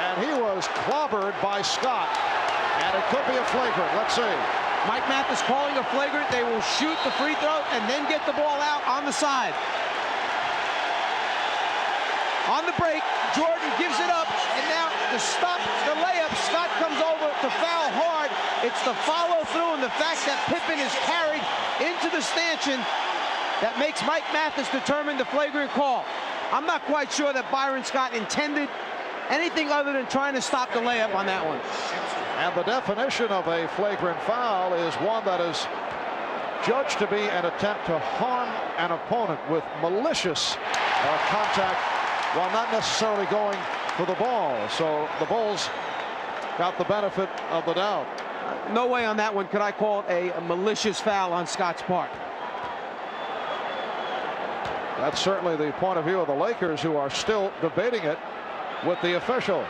And he was clobbered by Scott. And it could be a flagrant. Let's see. Mike Mathis calling a flagrant. They will shoot the free throw and then get the ball out on the side. On the break, Jordan gives it up, and now to stop the layup, Scott comes over to foul hard. It's the follow-through and the fact that Pippen is carried into the stanchion that makes Mike Mathis determine the flagrant call. I'm not quite sure that Byron Scott intended anything other than trying to stop the layup on that one. And the definition of a flagrant foul is one that is judged to be an attempt to harm an opponent with malicious contact while not necessarily going for the ball. So the Bulls got the benefit of the doubt. No way on that one could I call it a malicious foul on Scott's part. That's certainly the point of view of the Lakers, who are still debating it with the officials.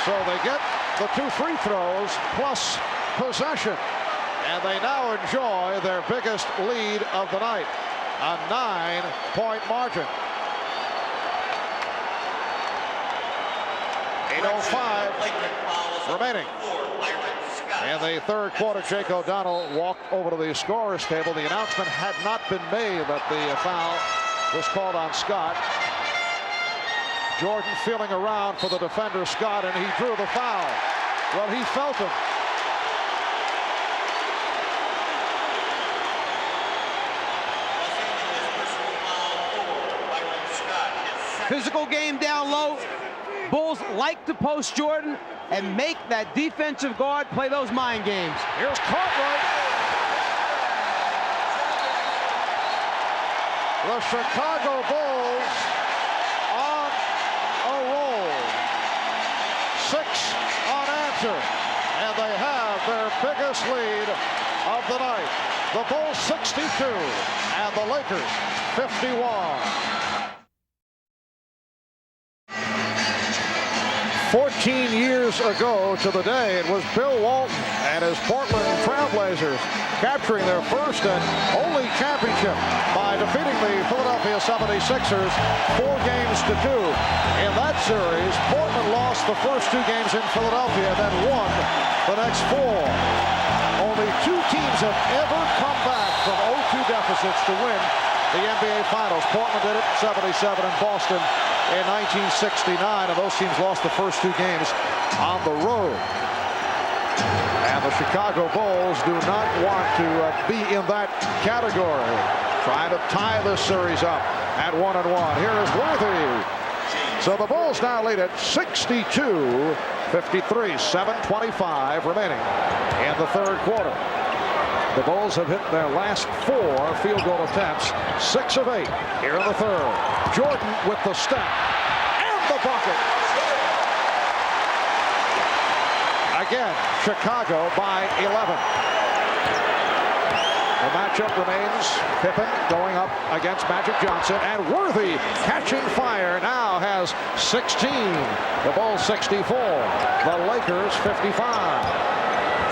So they get the 2 free throws plus possession, and they now enjoy their biggest lead of the night, a 9-point margin. 8:05 remaining. In the third quarter, Jake O'Donnell walked over to the scorer's table. The announcement had not been made that the foul was called on Scott. Jordan feeling around for the defender, Scott, and he drew the foul. Well, he felt him. Physical game down low. Bulls like to post Jordan and make that defensive guard play those mind games. Here's Cartwright. The Chicago Bulls on a roll. 6 unanswered, and they have their biggest lead of the night. The Bulls 62 and the Lakers 51. 14 years ago to the day, it was Bill Walton and his Portland Trailblazers capturing their first and only championship by defeating the Philadelphia 76ers 4-2. In that series, Portland lost the first 2 games in Philadelphia and then won the next 4. Only 2 teams have ever come back from 0-2 deficits to win the NBA Finals. Portland did it in 77 and Boston in 1969, and those teams lost the first 2 games on the road. And the Chicago Bulls do not want to be in that category, trying to tie this series up at 1-1. Here is Worthy. So the Bulls now lead at 62-53, 7:25 remaining in the third quarter. The Bulls have hit their last 4 field goal attempts, 6 of 8 here in the third. Jordan with the step and the bucket. Again, Chicago by 11. The matchup remains Pippen going up against Magic Johnson, and Worthy catching fire now has 16. The Bulls 64. The Lakers 55.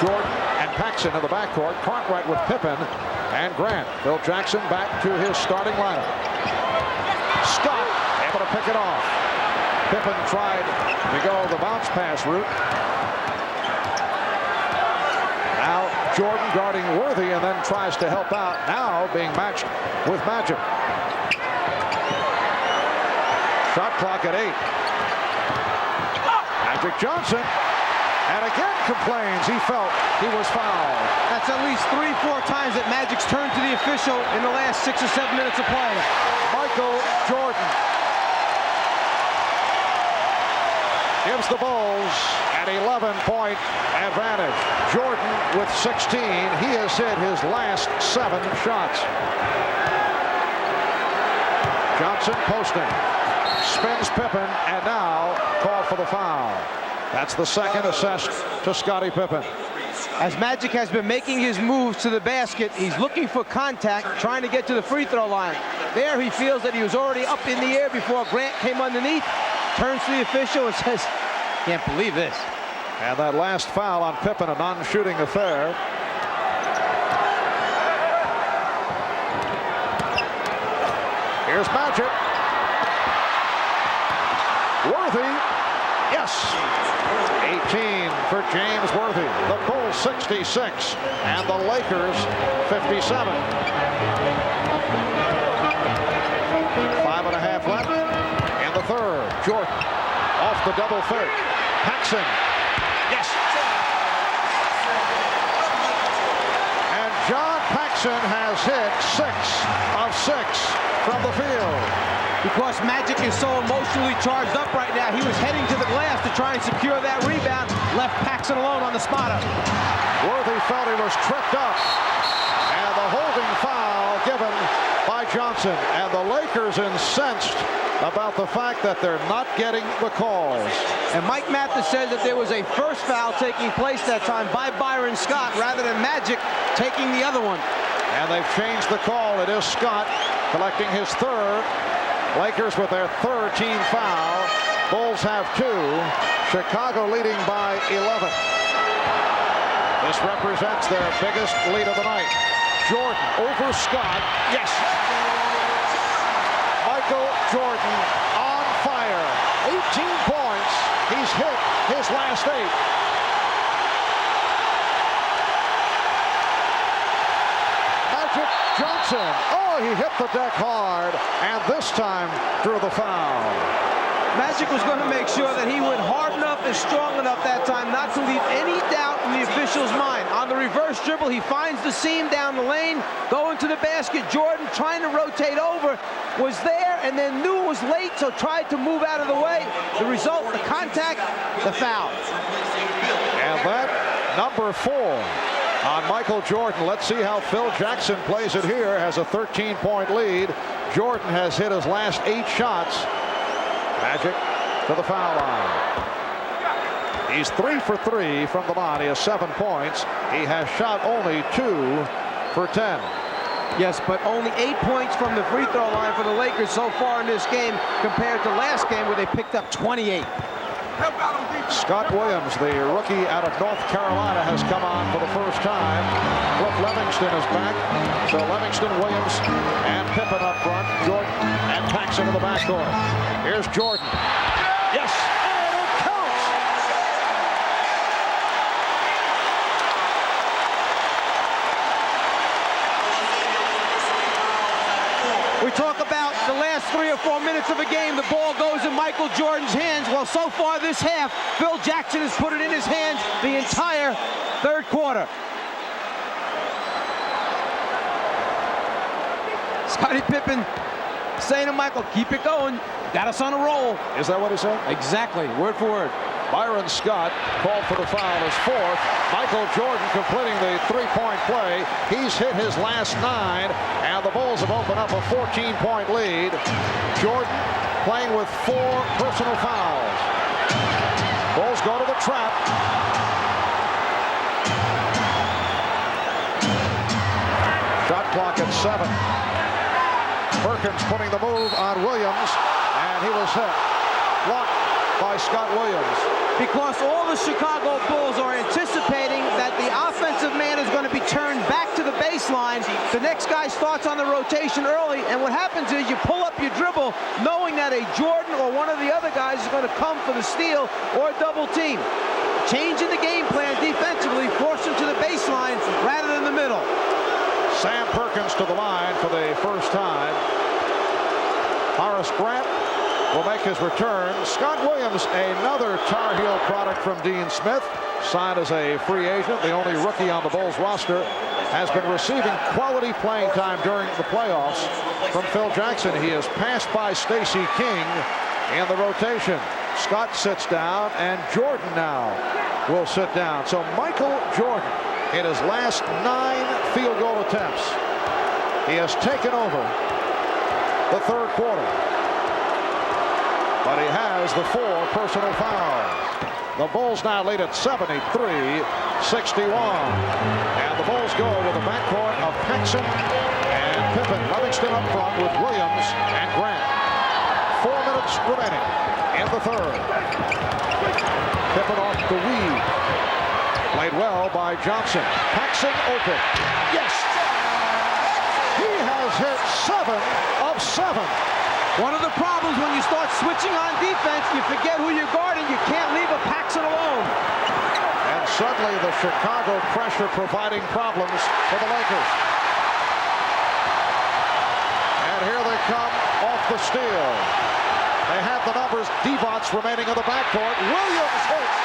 Jordan and Paxson in the backcourt. Cartwright with Pippen and Grant. Phil Jackson back to his starting lineup. Scott able to pick it off. Pippen tried to go the bounce pass route. Now Jordan guarding Worthy and then tries to help out. Now being matched with Magic. Shot clock at 8. Magic Johnson. And again complains he felt he was fouled. That's at least 3-4 times that Magic's turned to the official in the last 6 or 7 minutes of play. Michael Jordan gives the Bulls an 11-point advantage. Jordan with 16. He has hit his last 7 shots. Johnson posting. Spins Pippen and now called for the foul. That's the second assessed to Scottie Pippen. As Magic has been making his moves to the basket, he's looking for contact, trying to get to the free throw line. There he feels that he was already up in the air before Grant came underneath, turns to the official and says, "Can't believe this." And that last foul on Pippen, a non-shooting affair. Here's Magic. Worthy Yes. 18 for James Worthy. The Bulls 66 and the Lakers 57. 5.5 left in the third. Jordan off the double third. Paxson. Yes. And John Paxson has hit 6 of 6 from the field. Because Magic is so emotionally charged up right now, he was heading to the glass to try and secure that rebound. Left Paxson alone on the spotter. Worthy felt he was tripped up. And the holding foul given by Johnson. And the Lakers incensed about the fact that they're not getting the calls. And Mike Mathis said that there was a first foul taking place that time by Byron Scott rather than Magic taking the other one. And they've changed the call. It is Scott collecting his third. Lakers with their third team foul. Bulls have 2. Chicago leading by 11. This represents their biggest lead of the night. Jordan over Scott. Yes. Michael Jordan on fire. 18 points. He's hit his last 8. Magic Johnson. Oh, he hit the deck hard, and this time drew the foul. Magic was going to make sure that he went hard enough and strong enough that time not to leave any doubt in the official's mind. On the reverse dribble, he finds the seam down the lane, going to the basket. Jordan, trying to rotate over, was there and then knew it was late, so tried to move out of the way. The result, the contact, the foul. And that number 4 on Michael Jordan. Let's see how Phil Jackson plays it here. Has a 13-point lead. Jordan has hit his last 8 shots. Magic to the foul line. He's 3 for 3 from the line. He has 7 points. He has shot only 2 for 10. Yes, but only 8 points from the free throw line for the Lakers so far in this game compared to last game where they picked up 28. Scott Williams, the rookie out of North Carolina, has come on for the first time. Cliff Livingston is back. So Livingston, Williams, and Pippen up front. Jordan and Paxson in the backcourt. Here's Jordan. Yes, and it counts. We talk about the last 3 or 4 minutes of a game. The ball goes in Michael Jordan's hands. Well, so far this half, Phil Jackson has put it in his hands the entire third quarter. Scottie Pippen saying to Michael, keep it going. Got us on a roll. Is that what he said? Exactly, word for word. Byron Scott called for the foul, his 4th. Michael Jordan completing the 3-point play. He's hit his last 9, and the Bulls have opened up a 14-point lead. Jordan playing with 4 personal fouls. Bulls go to the trap. Shot clock at 7. Perkins putting the move on Williams, and he was hit. Blocked by Scott Williams. Because all the Chicago Bulls are anticipating that the offensive man is going to be turned back to the baseline. The next guy starts on the rotation early, and what happens is you pull up your dribble knowing that a Jordan or one of the other guys is going to come for the steal or double team. Changing the game plan defensively, force him to the baseline rather than the middle. Sam Perkins to the line for the first time. Horace Grant will make his return. Scott Williams, another Tar Heel product from Dean Smith, signed as a free agent, the only rookie on the Bulls roster, has been receiving quality playing time during the playoffs from Phil Jackson. He is passed by Stacey King in the rotation. Scott sits down, and Jordan now will sit down. So Michael Jordan, in his last 9 field goal attempts, he has taken over the third quarter. But he has the 4 personal fouls. The Bulls now lead at 73-61. And the Bulls go with a backcourt of Paxson and Pippen. Livingston up front with Williams and Grant. 4 minutes remaining in the third. Pippen off the weave. Played well by Johnson. Paxson open. Yes! He has hit 7 of 7. One of the problems when you start switching on defense, you forget who you're guarding. You can't suddenly the Chicago pressure providing problems for the Lakers. And here they come off the steal. They have the numbers. Divac remaining in the backcourt. Williams hits.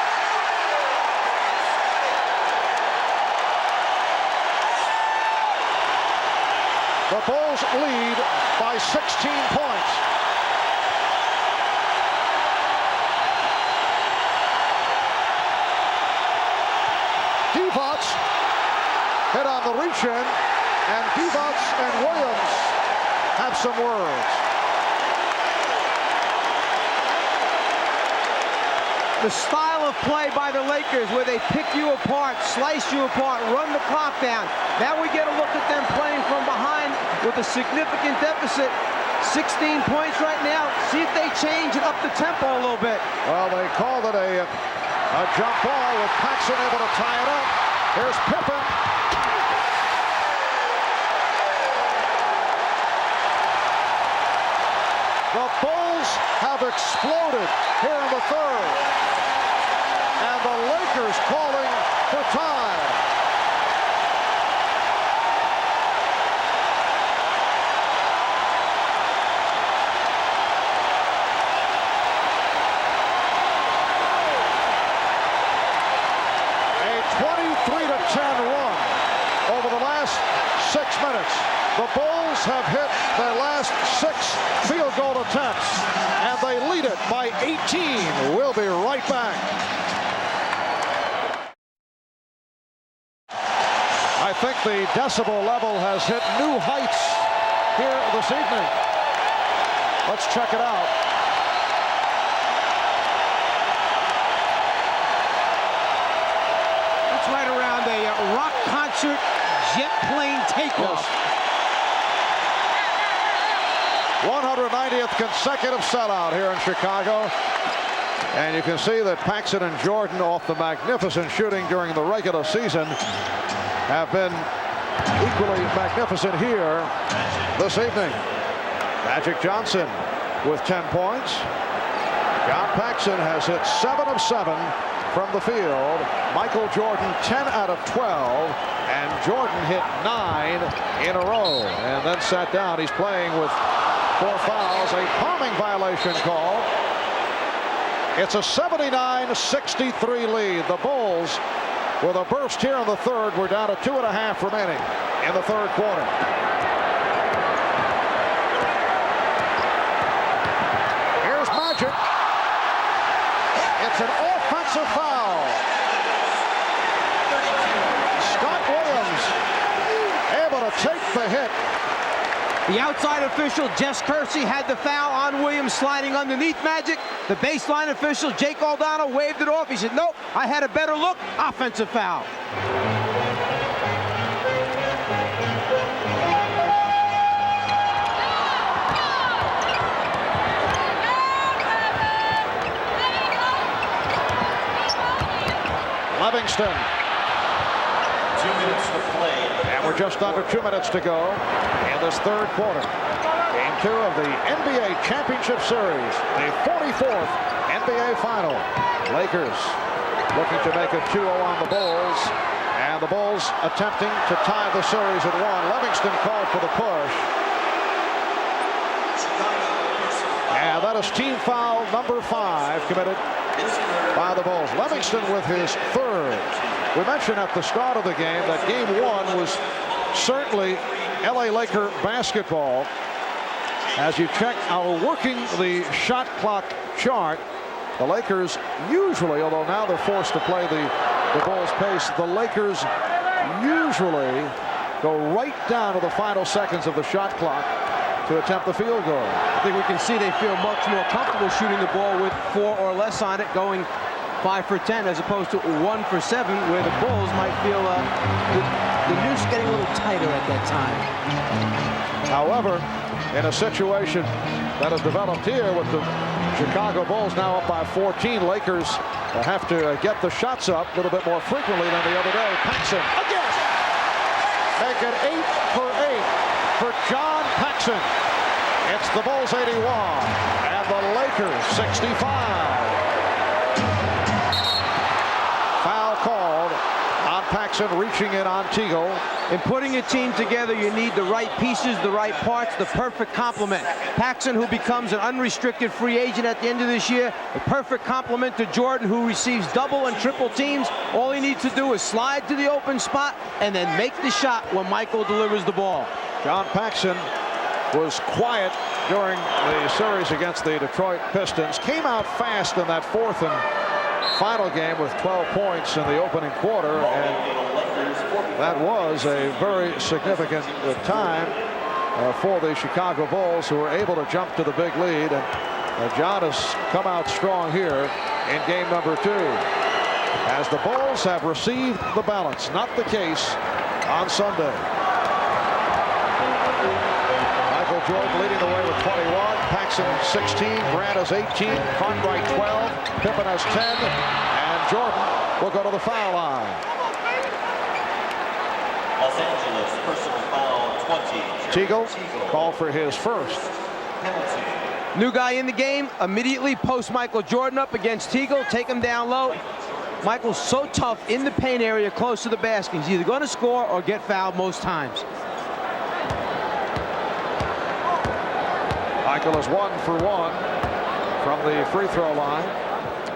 The Bulls lead by 16 points. Divac hit on the reach-in, and Divac and Williams have some words. The style of play by the Lakers where they pick you apart, slice you apart, run the clock down. Now we get a look at them playing from behind with a significant deficit. 16 points right now. See if they change it up the tempo a little bit. Well, they called it a jump ball with Paxson able to tie it up. Here's Pippen. The Bulls have exploded here in the third. And the Lakers calling for time. A 23-10 run over the last 6 minutes. The Bulls have hit their last 6 field goal attempts, and they lead it by 18. We'll be right back. I think the decibel level has hit new heights here this evening. Let's check it out. It's right around a rock concert jet plane takeoff. 190th consecutive sellout here in Chicago. And you can see that Paxson and Jordan, off the magnificent shooting during the regular season, have been equally magnificent here this evening. Magic Johnson with 10 points. John Paxson has hit 7 of 7 from the field. Michael Jordan 10 out of 12. And Jordan hit 9 in a row and then sat down. He's playing with 4 fouls, a palming violation call. It's a 79-63 lead. The Bulls, with a burst here in the third, we're down to 2.5 remaining in the third quarter. Here's Magic. It's an offensive foul. Scott Williams able to take the hit. The outside official, Jess Kersey, had the foul on Williams sliding underneath Magic. The baseline official, Jake Aldana, waved it off. He said, nope, I had a better look. Offensive foul. Livingston. 2 minutes to play. And we're just under 2 minutes to go in this third quarter. Game 2 of the NBA Championship Series, the 44th NBA Final. Lakers looking to make it 2-0 on the Bulls, and the Bulls attempting to tie the series at 1. Livingston called for the push. And that is team foul number 5 committed by the Bulls. Livingston with his third. We mentioned at the start of the game that game 1 was certainly LA Laker basketball. As you check our working the shot clock chart, the Lakers usually, although now they're forced to play the Bulls pace, the Lakers usually go right down to the final seconds of the shot clock to attempt the field goal. I think we can see they feel much more comfortable shooting the ball with 4 or less on it, going 5 for 10 as opposed to 1 for 7, where the Bulls might feel the noose getting a little tighter at that time. However, in a situation that has developed here with the Chicago Bulls now up by 14, Lakers have to get the shots up a little bit more frequently than the other day. Paxson again. Make it 8 for 8 for John Paxson. It's the Bulls 81 and the Lakers 65. Foul called Paxson reaching in on Teagle. In putting a team together, you need the right pieces, the right parts, the perfect complement. Paxson, who becomes an unrestricted free agent at the end of this year, the perfect complement to Jordan, who receives double and triple teams. All he needs to do is slide to the open spot and then make the shot when Michael delivers the ball. John Paxson was quiet during the series against the Detroit Pistons. Came out fast in that fourth and final game with 12 points in the opening quarter, and that was a very significant time for the Chicago Bulls, who were able to jump to the big lead. And John has come out strong here in game number 2, as the Bulls have received the balance. Not the case on Sunday. Michael Jordan leading the way with 21, Paxson 16, Grant has 18, Cartwright 12, Pippen has 10, and Jordan will go to the foul line. Los Angeles personal foul 20. Teagle called for his first. Penalty. New guy in the game, immediately post Michael Jordan up against Teagle, take him down low. Michael's so tough in the paint area close to the basket. He's either going to score or get fouled most times. Michael is 1 for 1 from the free throw line.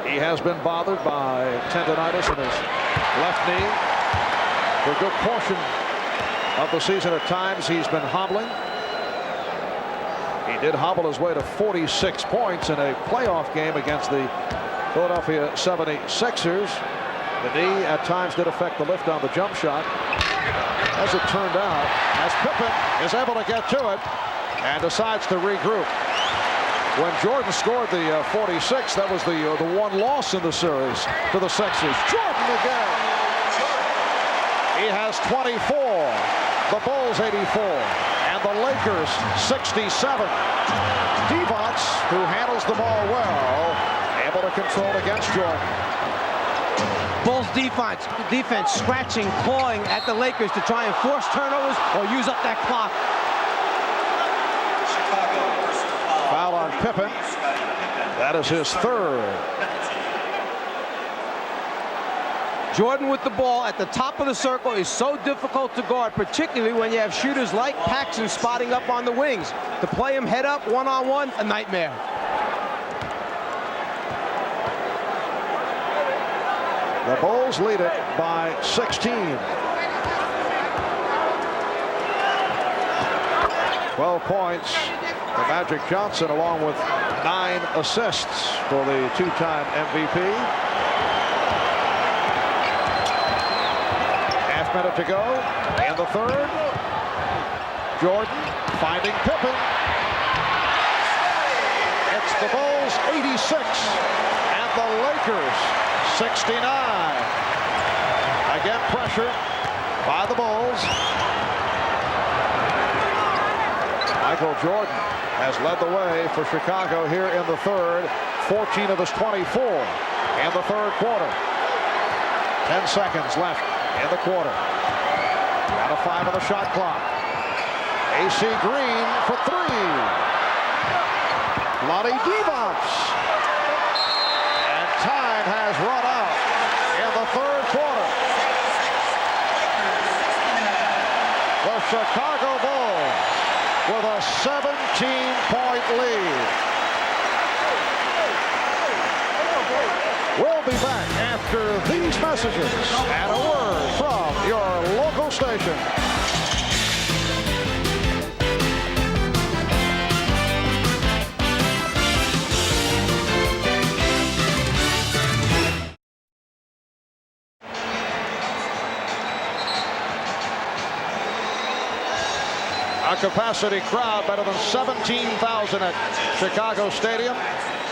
He has been bothered by tendonitis in his left knee for a good portion of the season. At times he's been hobbling. He did hobble his way to 46 points in a playoff game against the Philadelphia 76ers. The knee at times did affect the lift on the jump shot. As it turned out, as Pippen is able to get to it and decides to regroup. When Jordan scored the 46, that was the one loss in the series to the Sixers. Jordan again. He has 24. The Bulls 84. And the Lakers 67. Divac, who handles the ball well, able to control against Jordan. Bulls defense scratching, clawing at the Lakers to try and force turnovers or use up that clock. Foul on Pippen. That is his third. Jordan with the ball at the top of the circle is so difficult to guard, particularly when you have shooters like Paxson spotting up on the wings. To play him head up one-on-one, a nightmare. The Bulls lead it by 16. 12 points for Magic Johnson, along with 9 assists for the two-time MVP. Half minute to go in the third. Jordan finding Pippen. It's the Bulls 86 and the Lakers 69. Again, pressure by the Bulls. Michael Jordan has led the way for Chicago here in the third. 14 of his 24 in the third quarter. 10 seconds left in the quarter. Down to 5 on the shot clock. AC Green for 3. Lonnie Divac. And time has run out in the third quarter. The Chicago Bulls with a 17-point lead. We'll be back after these messages and a word from your local station. A capacity crowd better than 17,000 at Chicago Stadium.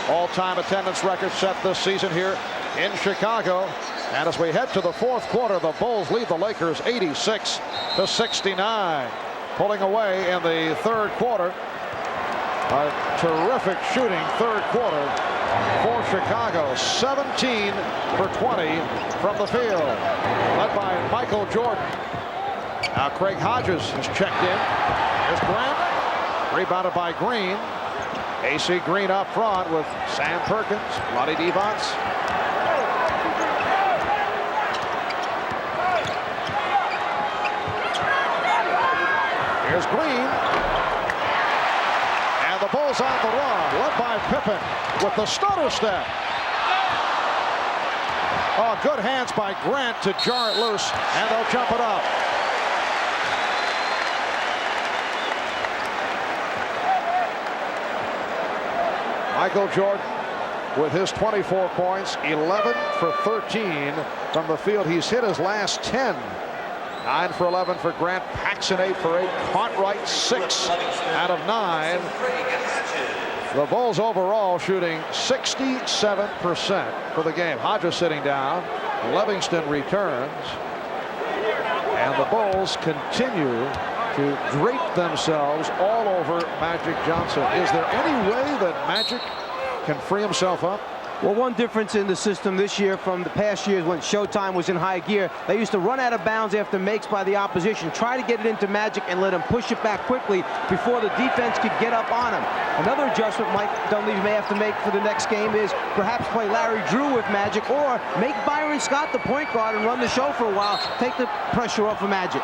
All-time attendance record set this season here in Chicago. And as we head to the fourth quarter, the Bulls lead the Lakers 86 to 69. Pulling away in the third quarter. A terrific shooting third quarter for Chicago. 17 for 20 from the field. Led by Michael Jordan. Now Craig Hodges has checked in. Here's Grant. Rebounded by Green. AC Green up front with Sam Perkins, Lonnie Divac. Here's Green. And the Bulls on the run, led by Pippen with the stutter step. Oh, good hands by Grant to jar it loose, and they'll jump it up. Michael Jordan with his 24 points, 11 for 13 from the field. He's hit his last 10. 9 for 11 for Grant. Paxson 8 for 8. Cartwright 6 out of 9. The Bulls overall shooting 67% for the game. Hodges sitting down. Livingston returns. And the Bulls continue to drape themselves all over Magic Johnson. Is there any way that Magic can free himself up? Well, one difference in the system this year from the past years when Showtime was in high gear, they used to run out of bounds after makes by the opposition, try to get it into Magic and let him push it back quickly before the defense could get up on him. Another adjustment Mike Dunleavy may have to make for the next game is perhaps play Larry Drew with Magic or make Byron Scott the point guard and run the show for a while, take the pressure off of Magic.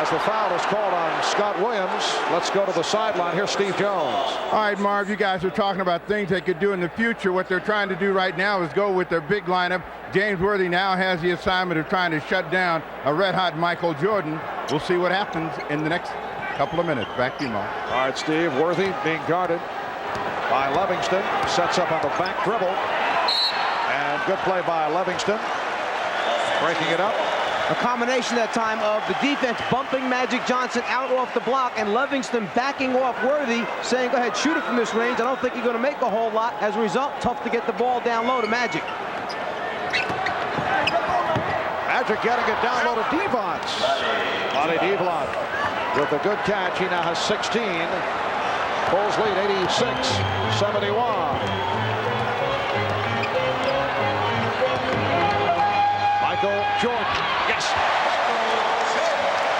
As the foul is called on Scott Williams, let's go to the sideline. Here's Steve Jones. All right, Marv, you guys are talking about things they could do in the future. What they're trying to do right now is go with their big lineup. James Worthy now has the assignment of trying to shut down a red-hot Michael Jordan. We'll see what happens in the next couple of minutes. Back to you, Marv. All right, Steve. Worthy being guarded by Livingston. Sets up on the back dribble. And good play by Livingston. Breaking it up. A combination that time of the defense bumping Magic Johnson out off the block and Livingston backing off Worthy, saying, go ahead, shoot it from this range. I don't think you're going to make a whole lot. As a result, tough to get the ball down low to Magic. Magic getting it down low to Devons. Lonnie Devlon with a good catch. He now has 16. Bulls lead 86-71. Michael Jordan. Yes.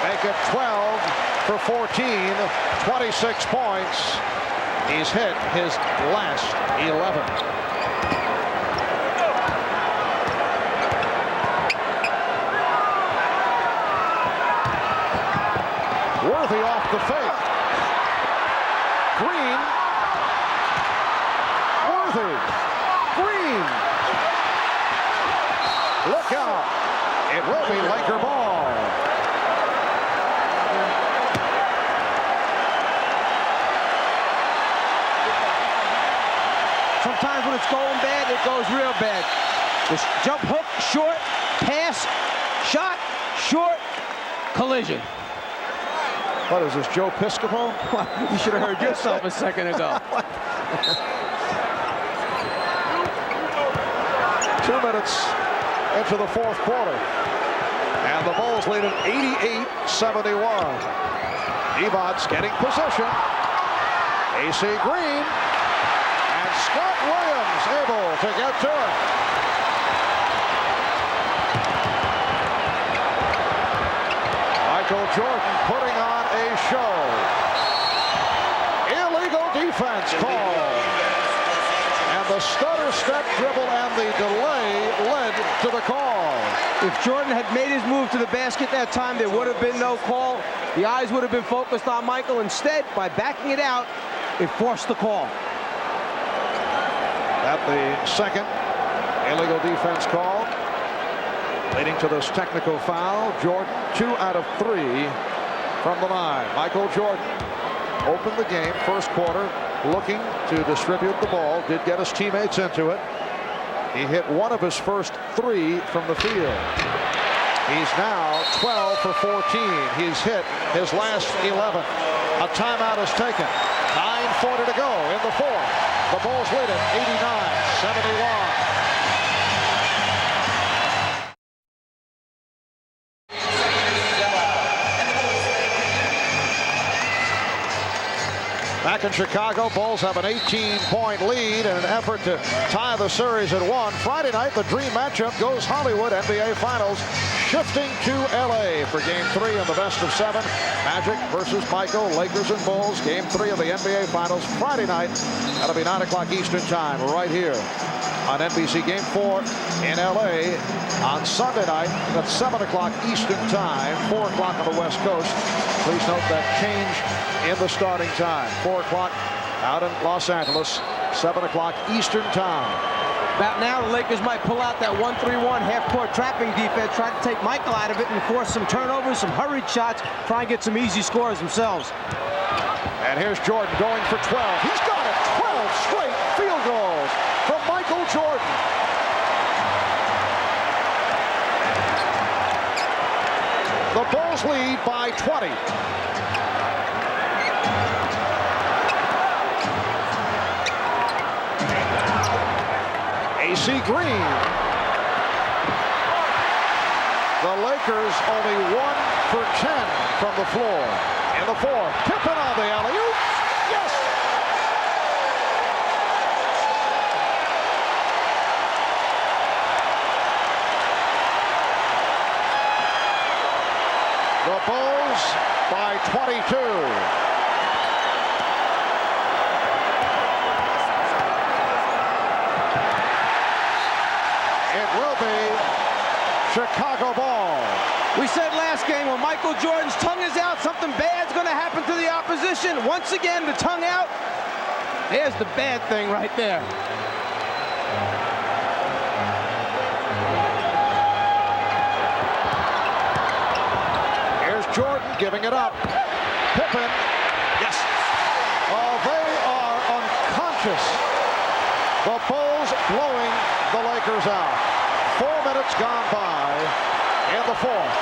Make it 12 for 14. 26 points. He's hit his last 11. Worthy off the fake. Green. Worthy. Green. Look out. It will be Laker ball. Sometimes when it's going bad, it goes real bad. This jump hook, short, pass, shot, short, collision. What is this, Joe Piscopo? You should have heard yourself a second ago. 2 minutes into the fourth quarter. And the Bulls lead at 88-71. Devons getting possession. AC Green. And Scott Williams able to get to it. Michael Jordan putting on a show. Illegal defense call. And the stutter step dribble and the delay led to the call. If Jordan had made his move to the basket that time, there would have been no call. The eyes would have been focused on Michael. Instead, by backing it out, it forced the call. At the second illegal defense call, leading to this technical foul. Jordan 2 out of 3 from the line. Michael Jordan opened the game first quarter looking to distribute the ball, did get his teammates into it. He hit one of his first 3 from the field. He's now 12 for 14. He's hit his last 11. A timeout is taken. 9:40 to go in the fourth. The Bulls lead it 89-71. Back in Chicago, Bulls have an 18-point lead in an effort to tie the series at 1. Friday night, the dream matchup goes Hollywood NBA Finals, shifting to LA for Game 3 of the best of 7. Magic versus Michael, Lakers and Bulls. Game 3 of the NBA Finals Friday night. That'll be 9 o'clock Eastern time right here on NBC. Game 4 in LA on Sunday night. That's 7 o'clock Eastern time, 4 o'clock on the West Coast. Please note that change in the starting time. 4 o'clock out in Los Angeles, 7 o'clock Eastern time. About now, the Lakers might pull out that 1-3-1 half-court trapping defense, try to take Michael out of it and force some turnovers, some hurried shots, try and get some easy scores themselves. And here's Jordan going for 12. He's got it. 12 straight field goals from Michael Jordan. The Bulls lead by 20. AC Green. The Lakers only 1 for 10 from the floor. In the fourth, Pippen on the alley-oop. Yes! The Bulls by 22. Chicago ball. We said last game when Michael Jordan's tongue is out, something bad's going to happen to the opposition. Once again, the tongue out. There's the bad thing right there. Here's Jordan giving it up. Pippen. Yes. Oh, they are unconscious. The Bulls blowing the Lakers out. 4 minutes gone by in the fourth.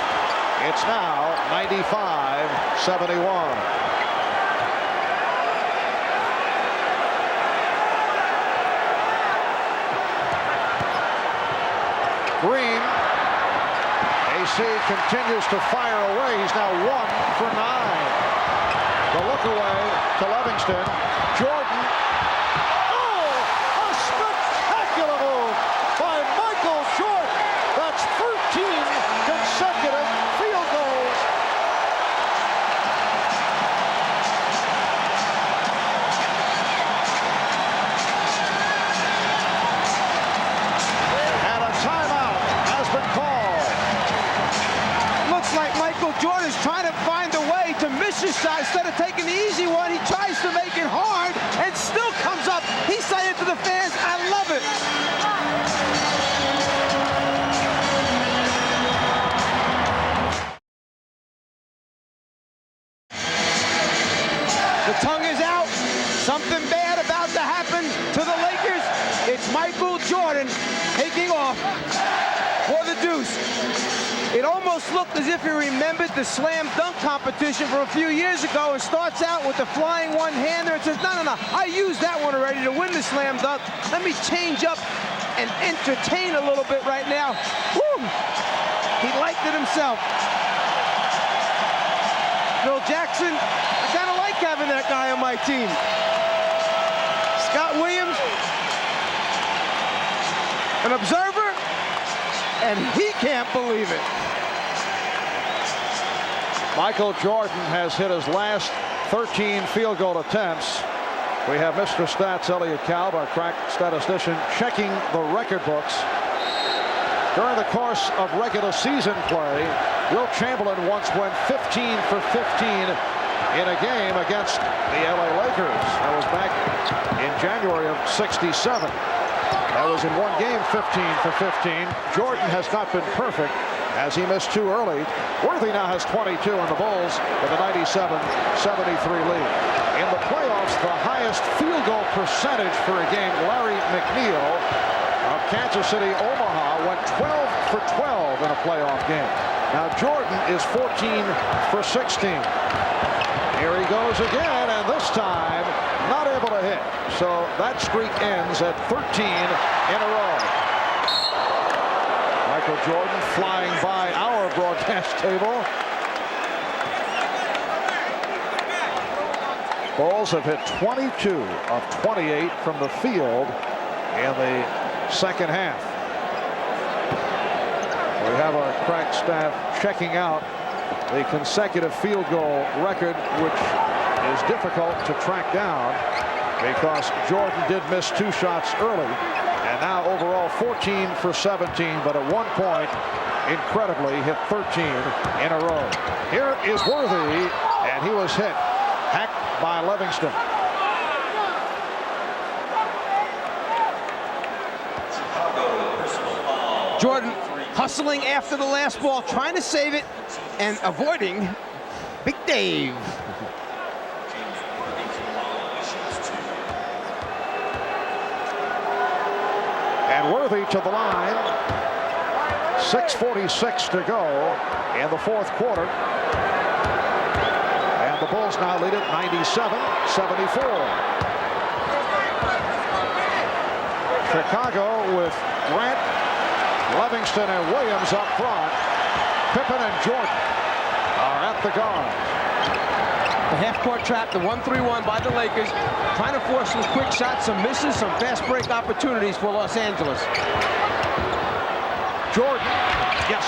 It's now 95-71. Green. AC continues to fire away. He's now 1 for 9. The look away to Livingston. Jordan. Oh, a spectacular move by Michael Jordan. That's 13 consecutive field goals. And a timeout has been called. Looks like Michael Jordan's trying to find a way to miss his shot. Instead of taking the easy one, he tries to make it hard and still comes up. He said it to the fans, I love it. The tongue is out. Something bad about to happen to the Lakers. It's Michael Jordan taking off for the deuce. It almost looked as if he remembered the slam dunk competition from a few years ago and starts out with the flying one-hander and says, no, I used that one already to win the slam dunk. Let me change up and entertain a little bit right now. Woo! He liked it himself. Phil Jackson, I kind of like having that guy on my team. Scott Williams, an observer, and he can't believe it. Michael Jordan has hit his last 13 field goal attempts. We have Mr. Stats, Elliot Kalb, our crack statistician, checking the record books. During the course of regular season play, Wilt Chamberlain once went 15 for 15 in a game against the LA Lakers. That was back in January of '67. That was in one game, 15 for 15. Jordan has not been perfect as he missed 2 early. Worthy now has 22 on the Bulls with a 97-73 lead. In the playoffs, the highest field goal percentage for a game, Larry McNeil of Kansas City, Omaha, went 12 for 12 in a playoff game. Now Jordan is 14 for 16. Here he goes again, and this time not able to hit. So that streak ends at 13 in a row. Michael Jordan flying by our broadcast table. Bulls have hit 22 of 28 from the field in the second half. We have our crack staff checking out the consecutive field goal record, which is difficult to track down because Jordan did miss 2 shots early. And now overall 14 for 17, but at one point, incredibly, hit 13 in a row. Here is Worthy, and he was hit. Hacked by Livingston. Jordan hustling after the last ball, trying to save it and avoiding Big Dave. And Worthy to the line. 6:46 to go in the fourth quarter. And the Bulls now lead it 97-74. Chicago with Grant, Livingston, and Williams up front. Pippen and Jordan are at the guard. The half-court trap, the 1-3-1 by the Lakers, trying to force some quick shots, some misses, some fast break opportunities for Los Angeles. Jordan, yes.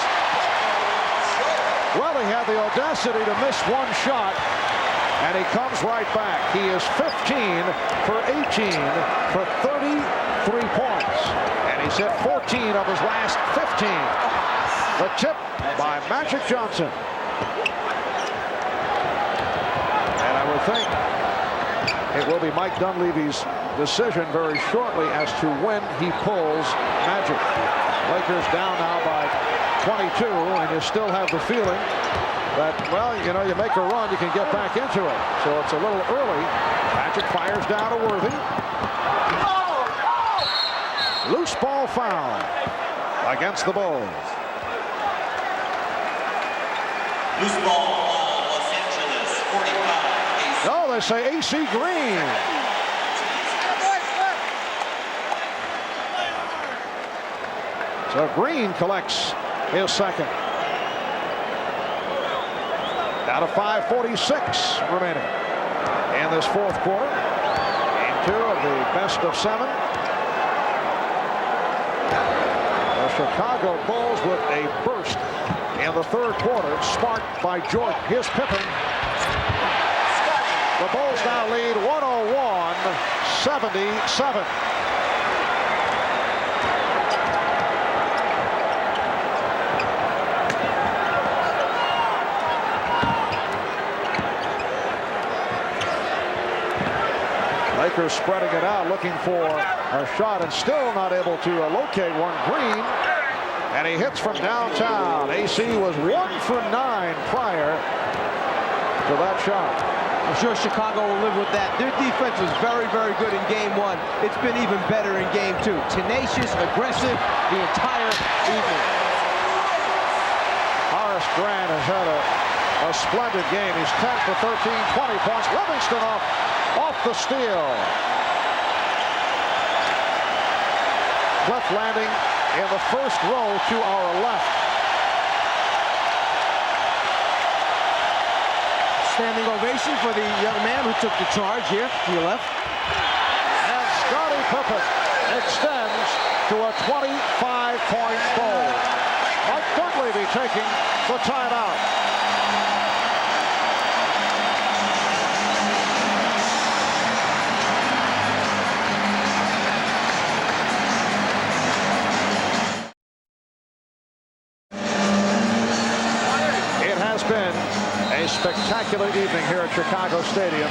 Well, he had the audacity to miss one shot, and he comes right back. He is 15 for 18 for 33 points, and he's hit 14 of his last 15. The tip by Magic Johnson. And I would think it will be Mike Dunleavy's decision very shortly as to when he pulls Magic. Lakers down now by 22, and you still have the feeling that, well, you know, you make a run, you can get back into it. So it's a little early. Magic fires down to Worthy. Loose ball foul against the Bulls. Loose ball, Los Angeles, 45. No, they say AC Green. So Green collects his second. Down to 5:46 remaining in this fourth quarter. Game 2 of the best of 7. The Chicago Bulls with a burst in the third quarter, sparked by Jordan. Here's Pippen. The Bulls now lead 101-77. Lakers spreading it out, looking for a shot, and still not able to locate one. Green, and he hits from downtown. AC was 1 for 9 prior to that shot. I'm sure Chicago will live with that. Their defense was very, very good in game 1. It's been even better in game 2. Tenacious, aggressive, the entire evening. Horace Grant has had a splendid game. He's 10 for 13, 20 points. Livingston off the steal. Cliff landing in the first row to our left. Standing ovation for the young man who took the charge here to your left. And Scottie Pippen extends to a 25-point goal. Mike Dunleavy taking the timeout. It has been a spectacular evening here at Chicago Stadium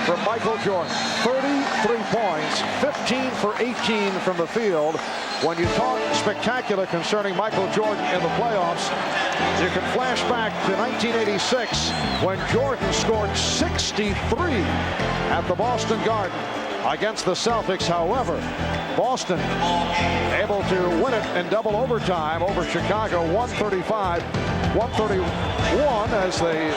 from Michael Jordan. 33 points, 15 for 18 from the field. When you talk spectacular concerning Michael Jordan in the playoffs, you can flash back to 1986 when Jordan scored 63 at the Boston Garden against the Celtics. However, Boston able to win it in double overtime over Chicago, 135-131, as they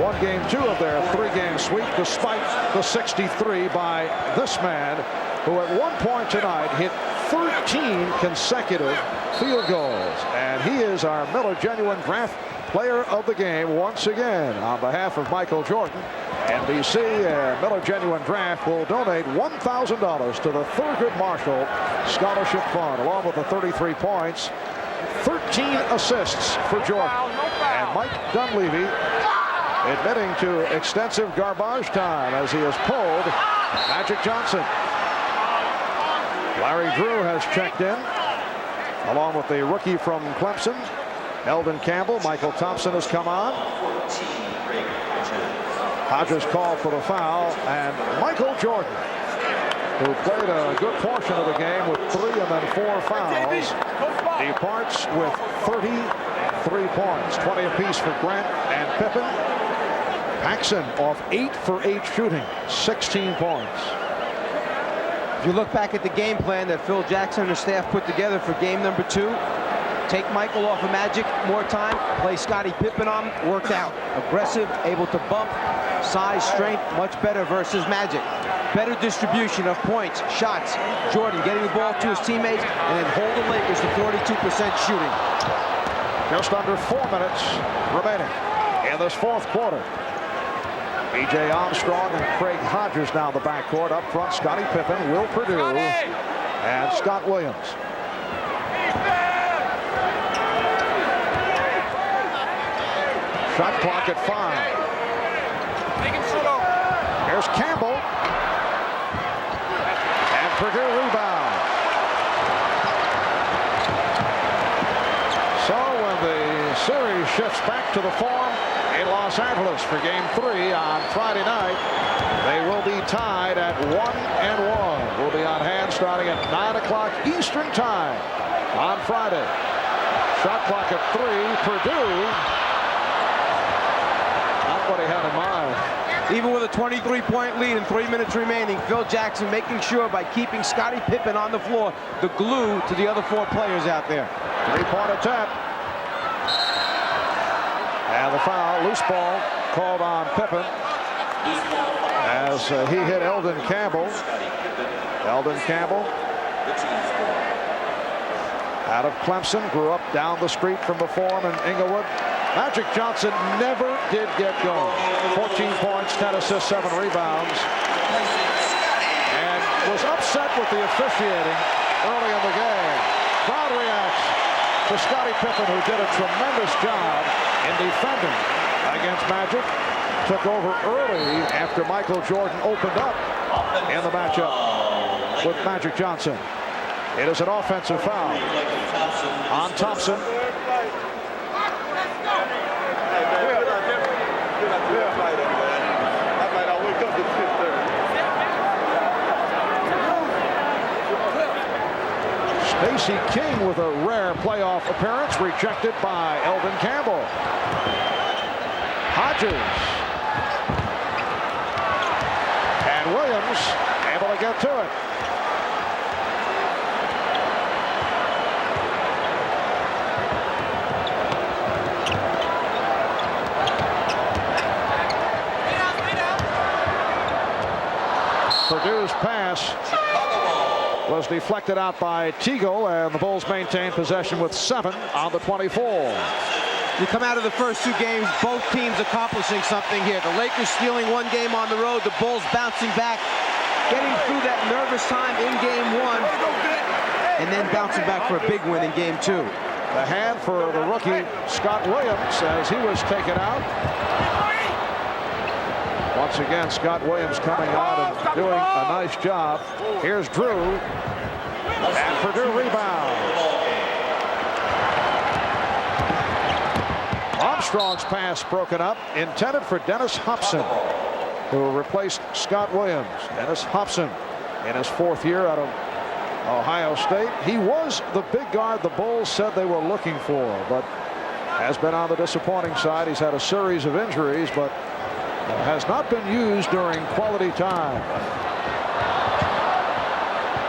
won game 2 of their 3-game sweep, despite the 63 by this man, who at one point tonight hit 13 consecutive field goals. And he is our Miller Genuine Draft Player of the Game once again. On behalf of Michael Jordan, NBC and Miller Genuine Draft will donate $1,000 to the Thurgood Marshall Scholarship Fund, along with the 33 points, 13 assists for Jordan. And Mike Dunleavy admitting to extensive garbage time as he has pulled Magic Johnson. Larry Drew has checked in, along with the rookie from Clemson, Eldon Campbell. Michael Thompson has come on. Hodges called for the foul, and Michael Jordan, who played a good portion of the game with 3 and then 4 fouls, departs with 33 points, 20 apiece for Grant and Pippen. Paxson off 8 for 8 shooting, 16 points. If you look back at the game plan that Phil Jackson and the staff put together for game number 2, take Michael off of Magic more time, play Scottie Pippen on, worked out. Aggressive, able to bump, size, strength, much better versus Magic. Better distribution of points, shots. Jordan getting the ball to his teammates and then hold the Lakers to 42% shooting. Just under 4 minutes remaining in this fourth quarter. B.J. Armstrong and Craig Hodges now in the backcourt. Up front, Scottie Pippen, Will Perdue, and Scott Williams. Shot clock at 5. Here's Campbell. And Perdue rebound. So when the series shifts back to the form in Los Angeles for game 3 on Friday night, they will be tied at 1-1. We'll be on hand starting at 9 o'clock Eastern time on Friday. Shot clock at 3. Perdue, not what he had in mind. Even with a 23-point lead and 3 minutes remaining, Phil Jackson making sure by keeping Scottie Pippen on the floor, the glue to the other 4 players out there. 3-point attempt. And the foul, loose ball called on Pippen as he hit Eldon Campbell. Eldon Campbell out of Clemson, grew up down the street from the Forum in Inglewood. Magic Johnson never did get going. 14 points, 10 assists, 7 rebounds. And was upset with the officiating early in the game. Crowd reacts to Scottie Pippen, who did a tremendous job in defending against Magic. Took over early after Michael Jordan opened up in the matchup with Magic Johnson. It is an offensive foul on Thompson. Stacey King with a rare playoff appearance, rejected by Eldon Campbell. Hodges. And Williams able to get to it. Perdue's pass was deflected out by Teagle, and the Bulls maintain possession with 7 on the 24. You come out of the first 2 games, both teams accomplishing something here. The Lakers stealing 1 game on the road, the Bulls bouncing back, getting through that nervous time in game 1, and then bouncing back for a big win in game 2. The hand for the rookie Scott Williams as he was taken out. Once again, Scott Williams coming out and doing a nice job. Here's Drew. And Perdue rebound. Armstrong's pass broken up, intended for Dennis Hobson, who replaced Scott Williams. Dennis Hobson in his 4th year out of Ohio State. He was the big guard the Bulls said they were looking for, but has been on the disappointing side. He's had a series of injuries, but has not been used during quality time.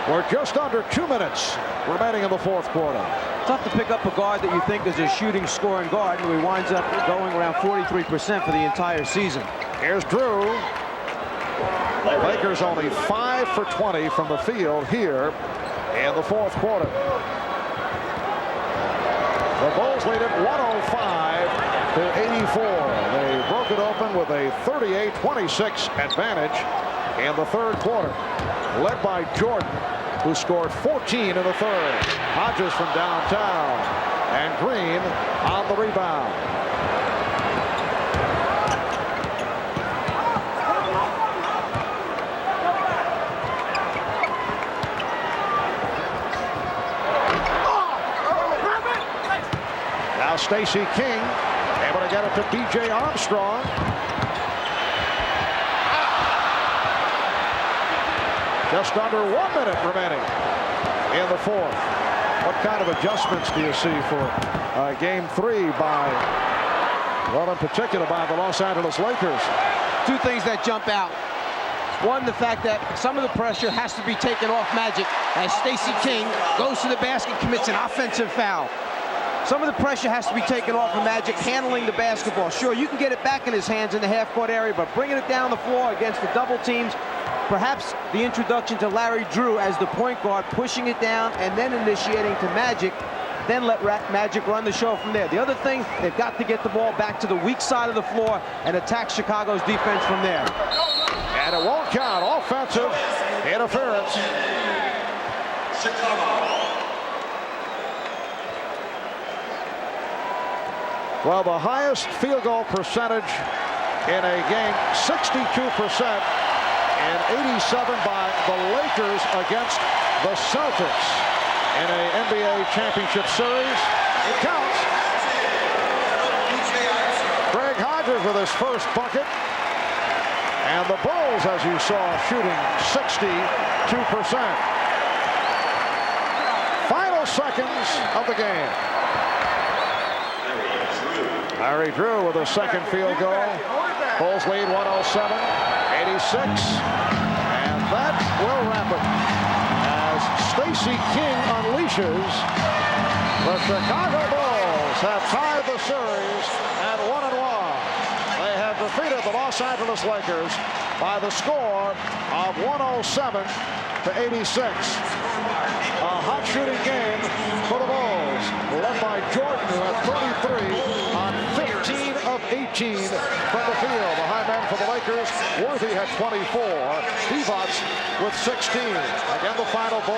We're just under 2 minutes remaining in the fourth quarter. Tough to pick up a guard that you think is a shooting, scoring guard, and he winds up going around 43% for the entire season. Here's Drew. Lakers only 5 for 20 from the field here in the fourth quarter. The Bulls lead it 105 to 84. They broke it open with a 38-26 advantage in the third quarter, led by Jordan, who scored 14 in the third. Hodges from downtown, and Green on the rebound. Stacey King able to get it to B.J. Armstrong. Just under 1 minute remaining in the fourth. What kind of adjustments do you see for Game 3 by, well, in particular by the Los Angeles Lakers? Two things that jump out. One, the fact that some of the pressure has to be taken off Magic as Stacey King goes to the basket, commits an offensive foul. Some of the pressure has to be taken off of Magic handling the basketball. Sure, you can get it back in his hands in the half-court area, but bringing it down the floor against the double teams, perhaps the introduction to Larry Drew as the point guard, pushing it down and then initiating to Magic, then let Magic run the show from there. The other thing, they've got to get the ball back to the weak side of the floor and attack Chicago's defense from there. And it won't count. Offensive interference. Well, the highest field goal percentage in a game, 62%, and 87 by the Lakers against the Celtics in a NBA championship series. It counts. Greg Hodges with his first bucket. And the Bulls, as you saw, shooting 62%. Final seconds of the game. Larry Drew with a second field goal. Bulls lead 107-86. And that will wrap it as Stacey King unleashes. The Chicago Bulls have tied the series at 1-1. They have defeated the Los Angeles Lakers by the score of 107-86. A hot shooting game for the Bulls, led by Jordan, who had 33 on 15 of 18 from the field. The high man for the Lakers, Worthy had 24. Divac with 16. Again, the final Bulls